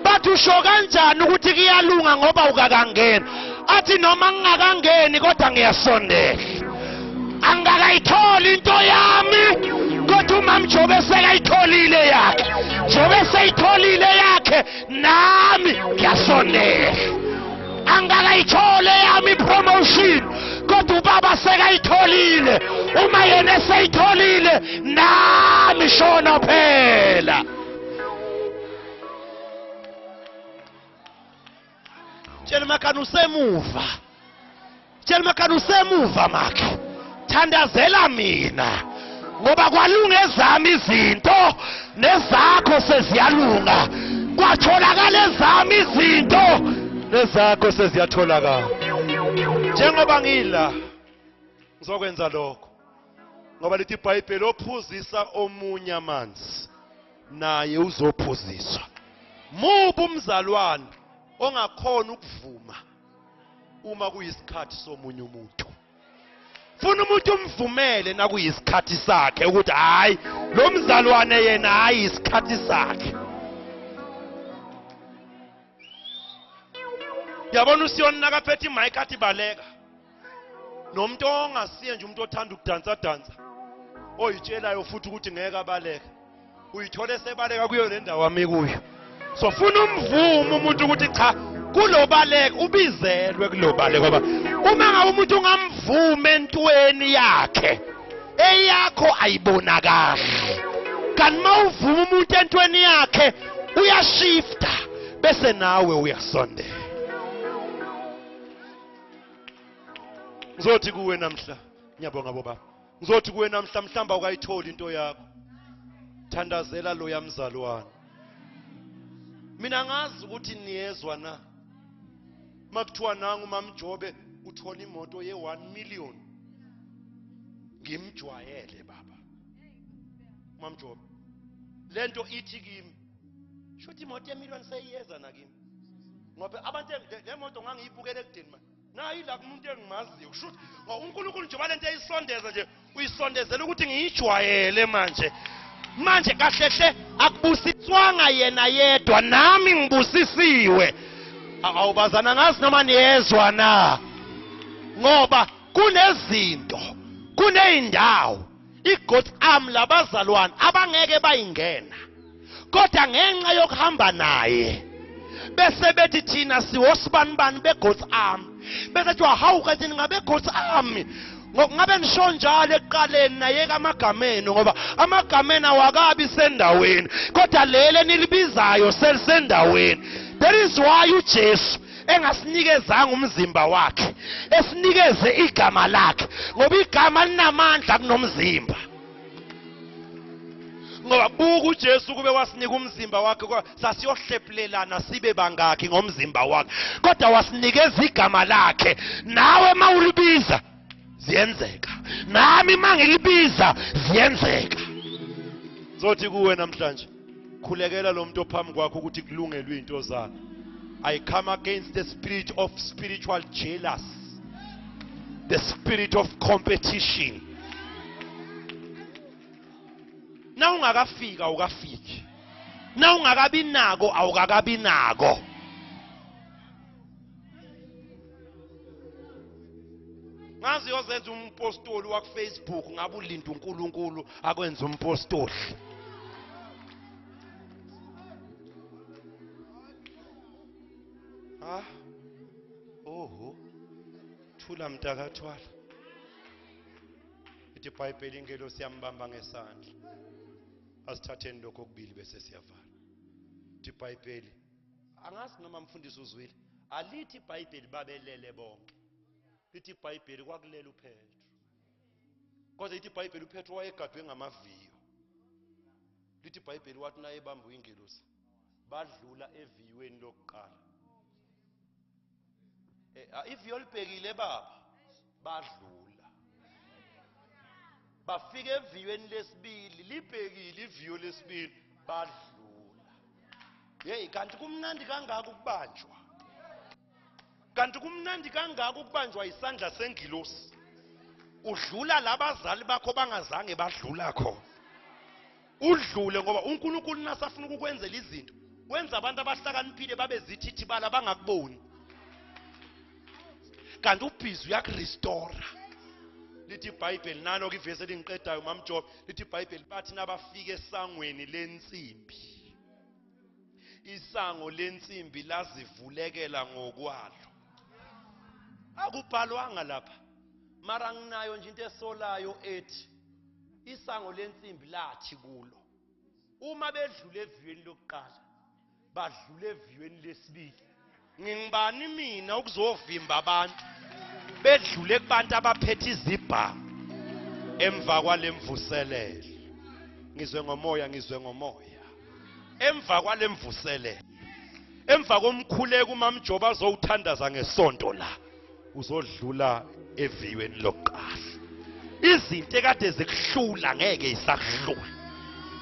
Bathi usho kanjani ukuthi kuyalunga ngoba ukakangena? Athi noma ngingakangeni kodwa ngiyasondela. Angakayitholi into yami. Kodwa uMama Jobe sekayitholile yakhe. Jobe seyitholile yakhe nami ngiyasondela. Angakayithole yami promotion. Kodwa ubaba sekayitholile. Uma yena seyitholile nami shona phela. Tshela makani usemuva. Tshela makani usemuva makhe. Thandazela mina. Ngoba kwalunga ezami izinto nezakho seziyalunga. Kwatholakala ezami izinto nezakho seziyatholakala. njengoba ngila ngizokwenza lokho ngoba lithi iBhayibheli ophuzisa omunye amanzi naye uzophuziswa. Mubu umzalwane ongakhona ukuvuma uma kuyisikhathi somunye umuntu. Funa umuntu umvumele nakuyisikhathi sakhe ukuthi hayi lo mzalwane yena hayi isikhathi sakhe. Yabona uSiyoni nakaphethe imic athi baleka. Nomuntu ongasiye nje umuntu othanda ukudansa dansa. Oyitshelayo futhi ukuthi ngeke abaleke. Uyithole sebaleka kuyo le ndawo ami kuyo. So funa umvumo umuntu ukuthi cha kulobaleka ubizelwe kulobaleka ngoba uma ngabe umuntu ungamvuma entweni yakhe eyakho ayibonakali. Kanti mawuvuma umuntu entweni yakhe uyashifta bese nawe uyasondela. Ngizothi kuwe namhla ngiyabonga baba. Ngizothi kuwe namhla mhlamba ukayithola into yakho. Thandazela lo yamzalwane. Mina ngazi ukuthi niyezwa na. Makuthiwa nangu mamjobe uthola imoto ye1 million. Ngimjwayele baba. Mamjobe. Lento ithi kimi. Shothi imoto ye1 million seyiyeza na kimi. Ngoba abantu le moto ngangiyibukele ekudeni manje. Nayi la kumuntu engimaziyo. Shothi uNkulunkulu nje balento eyisondeza nje uyisondezela ukuthi ngiyijwayele manje. Manje kahlehle akubusiswanga yena yedwa nami ngibusisiwe. Awubazana ngazi noma niyezwa na. Ngoba kunezinto, kuneyindawo iGod's arm labazalwane abangeke bayingena. Kodwa ngenxa yokuhamba naye bese bethi thina siwosibanibani beGod's arm. Bese thiwa hawu kanti ngabe God's arm. Ngabe nisho njalo ekuqaleni nayeka amagameni ngoba amagameni awakabi sendaweni kodwa lele nilibizayo selisendaweni. That is why uJesu engasinikezanga umzimba wakhe esinikeze igama lakhe ngoba igama linamandla kunomzimba. Ngoba buku uJesu kube wasinika umzimba wakhe sasiyohlephulelana sibe bangaki ngomzimba wakhe kodwa wasinikeza igama lakhe. Nawe mawulibiza ziyenzeka, nami mangilibiza ziyenzeka. Zothi kuwe namhlanje khulekela lo muntu ophambi kwakho ukuthi kulungelwe into zakhe. I come against the spirit of spiritual jealousy, the spirit of competition. Na ungakafika ukafiki, na ungakabi nako awukakabi nako. Ngazi yozenza umpostoli wa Facebook ngabe ulinda uNkulunkulu akwenza umpostoli. Oho. Thula mntakathwala. Ithi iBhayibheli ingelo siyambamba ngesandla. Asithatheni lokho okubili bese siyavala. Ithi iBhayibheli angazi noma mfundisi uzwile. Alithi iBhayibheli babelele bonke. Lithi iBhayibheli kwakulela uPetro. Kodwa lithi iBhayibheli uPetro wayegadwe ngamaviyo. Lithi iBhayibheli wathi naye ebamba uingelosi badlula eviyweni lokuqala. Iviyo libhekile baba badlula. Bafika eviyweni lesibili libhekile iviyo lesibili badlula. Hey kanti kumnandi kangaka ukubanjwa. Kanti kumnandi kangaka ukubanjwa isandla sengilosi. Udlula labazali bakho bangazange badlula khona. Udlule ngoba uNkulunkulu nasafuna ukukwenzela izinto. Wenza abantu abahlakaniphile babe zithithi bala bangakuboni. Kanti ubhizi uyakurestore. Lithi iBhayibheli nalo ke ivesi elingiqedayo mamjobe. Lithi iBhayibheli bathi nabafika esangweni lensimbi. Isango lensimbi lazivulekela ngokwalo. Akubhalwanga lapha. Mara nginayo nje into esolayo ethi isango lensimbi lathi kulo. Uma bedlule eviyweni lokuqala, badlule eviyweni lesibili. Ngingibani mina ukuzovimba abantu bedlule kubantu abaphethe izibhamu emva kwalemvuselelo. Ngizwe ngomoya. Emva kwalemvuselelo. Emva komkhuleko uMamjoba azowuthandaza ngesonto la. uzodlula eviweni lokuqala. Izinto ekade zikuhlula ngeke isakuhlula.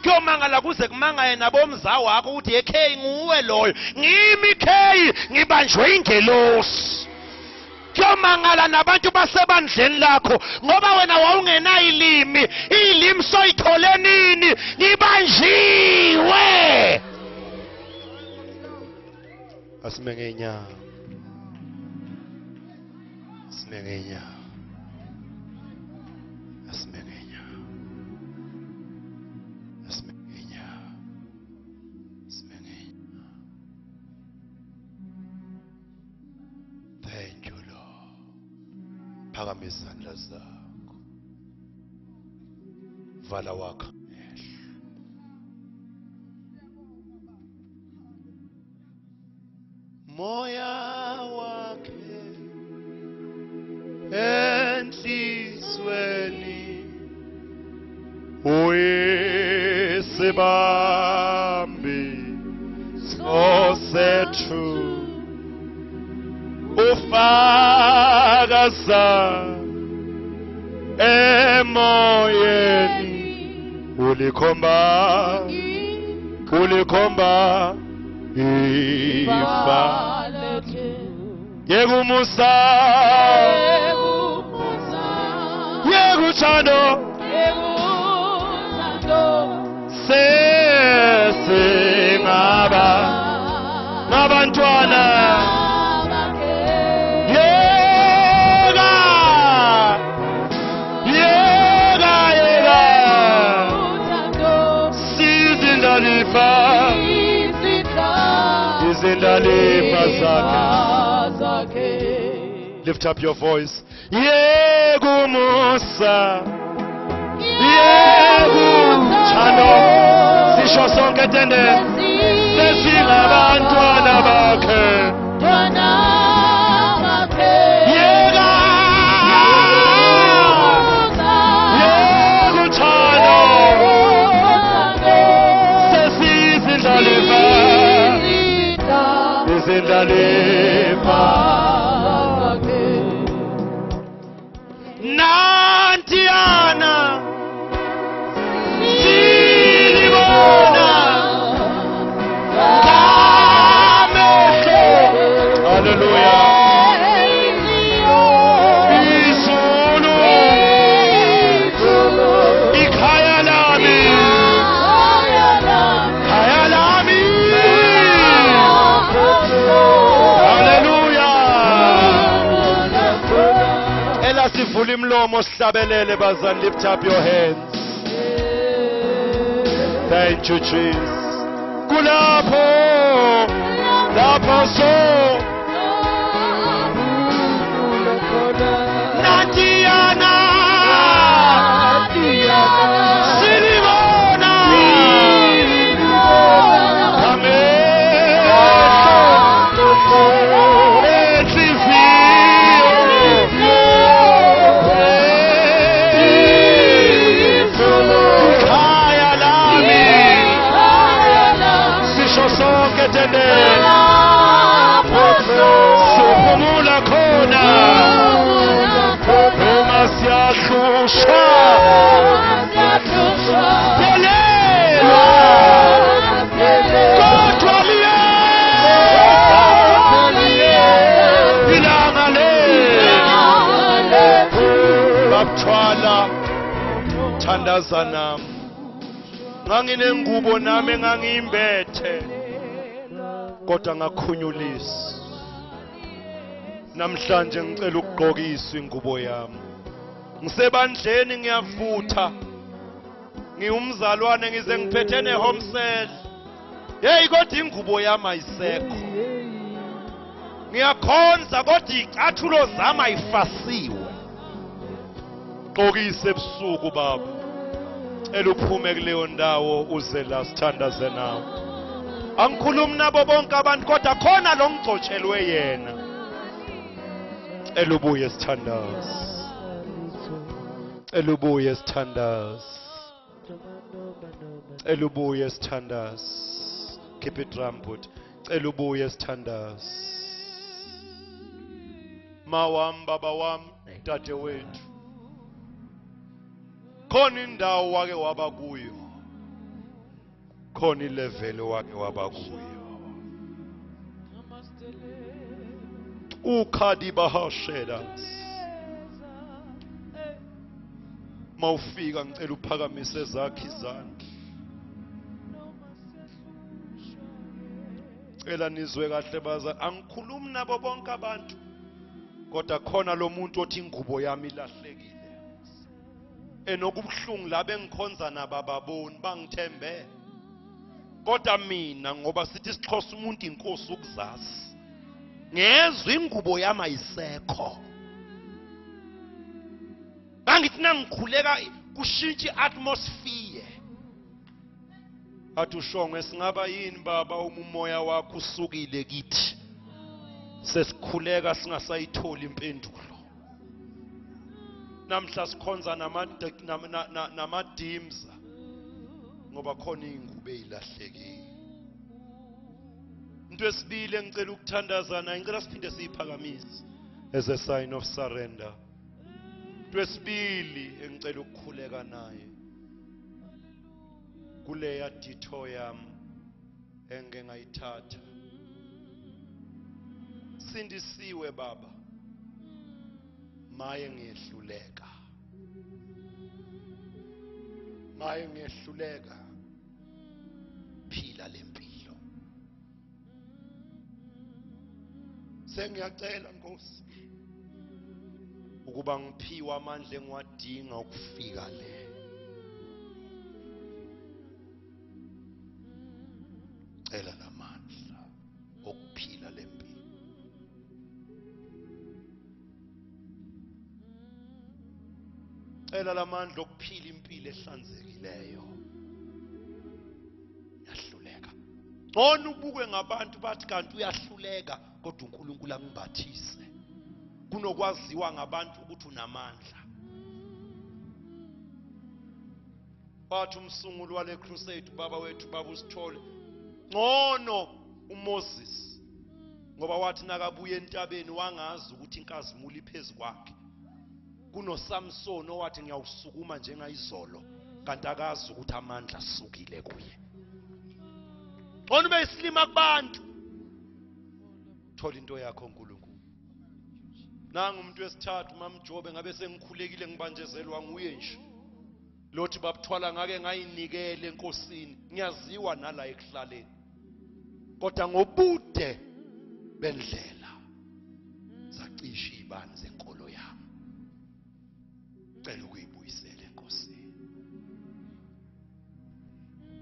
Kuyomangala kuze kumangaye nabomza wakho ukuthi ekhe nguwe loyo. Ngimi ekhe ngibanjwe ingelosi. Kuyomangala nabantu basebandleni lakho ngoba wena wawungena ilimi. Ilimi soyithole nini? Ngibanjiwe. Asimengenya. Asimengenya. Asimengenya. Asimengenya. Asimengenya. Thank you, Lord. Phakamisa izandla zakho. Vala wakho amehlo. Moya wakhe enhlizweni uyisibambi sosethu ufakaza emoyeni ulikhomba ifa yekumusa yekuthando sesingaba ngabantwana Lift up your voice. Yegumusa Yeguthando sisho sonke tende sesingabantwana bakhe Nantiana Silibona Kamesho Hallelujah Isulu Ikayalami Sivula imlomo sihlabelele bazali. Lift up your hands. Thank you Jesus. Kulapho so Natiana Silibona Sohumula khona Uma siyahlusha Yelela Kodwa liye Ilanga le Babthwala Thandaza nami Nganginengubo nami engangiyimbethe kodwa ngakhunyulisa. Namhlanje ngicela ukugqokisa ingubo yami. Ngisebandleni ngiyavutha. Ngiumzalwane ngize ngiphethe ne-home cell. Hey kodwa ingubo yami ayisekho. Ngiyakhonza kodwa icathulo zami ayifasiwe. Gqokisa ebusuku baba. Cela uphume kuleyo ndawo uze la sithandaze nawe. Angikhulumi nabo bonke abantu kodwa khona lo ngcotshelwe yena. Elubuye sithandaze. Elubuye sithandaze. Elubuye sithandaze. Keep it rampant. Elubuye sithandaze. mawam baba wam dade wethu khona indawo wake waba kuyo khona ilevel wake waba kuyo ukhadi bahashedas mawufika ngicela uphakamise zakhe izandla cela nizwe kahle baza angikhulumi nabo bonke abantu kodwa khona lo muntu othi ingubo yami ilahlekile enokubuhlungu labe ngikhonza nabababoni bangithembe kodwa mina ngoba sithi isixhosa umuntu inkosi ukuzazi ngezwe ingubo yami ayisekho bangithi nangikhuleka kushintsha iatmosphere athi ushongwe singaba yini baba umoya wakho usukile kithi sesikhuleka singasayithola impendulo namhla sikhonza namadimza ngoba khona ingubo ezilahlekile into esibili engicela ukuthandazana ngicela siphinde siyiphakamise as a sign of surrender into esibili engicela ukukhuleka naye kuleya ditho yami engeke ngayithatha sindisiwe baba maye ngiyehluleka phila lempilo sengiyacela Nkosi ukuba ngiphiwe amandla engiwadinga ukufika le cela lamandla okuphila lempilo cela lamandla okuphila impilo ehlanzekileyo yahluleka ngona ubukwe ngabantu bathi kanti uyahluleka kodwa uNkulunkulu angibathise kunokwaziwa ngabantu ukuthi unamandla wathi umsunguli wale crusade baba wethu baba uSithole ngono uMoses ngoba wathi nakabuye entabeni wangazi ukuthi inkazimulo iphezulu kwakhe kunoSamson owathi ngiyawusukuma njengayizolo kanti akazi ukuthi amandla asukile kuye ngono beyisilima kubantu thola into yakho uNkulunkulu nanga umuntu wesithathu mamjobe ngabe sengikhulekile ngibanjezelwa nguye nje lothi babuthwala ngake ngayinikele enkosini ngiyaziwa nala ekuhlaleni kodwa ngobude bendlela zacisha izibani zenkolo yami cela ukuyibuyisela enkosini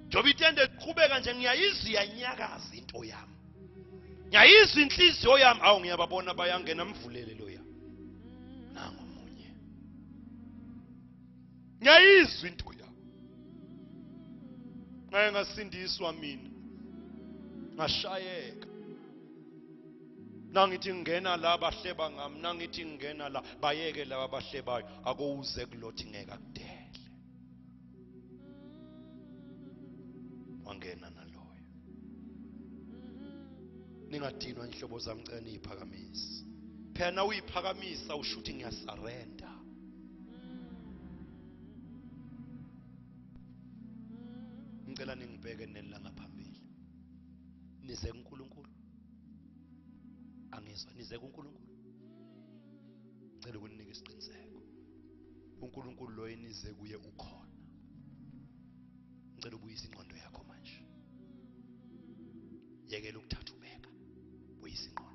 njoba itende iqhubeka nje ngiyayizwa inyakaza into yami ngiyayizwa inhliziyo yami awu ngiyababona bayangena mvulele lo yami nangu munye ngiyayizwa into yami ngaye ngasindiswa mina ngashayeka nangithi ngena la bahleba ngami nangithi ngena la bayeke laba bahlebayo akouze kulothi ngeke akudele wangena naloyo ningadinwa inhlobo zami cela niyiphakamise phela uyiphakamisa ushuthi ngiyasarenda ngicela ningibheke nela ngaphambili nize kuNkulunkulu angizwa nize kuNkulunkulu ngicela ukuninika isiqiniseko uNkulunkulu lo enize kuye ukhona ngicela ubuyise ingqondo yakho manje yekela ukuthatha ubeka buyisa ingqondo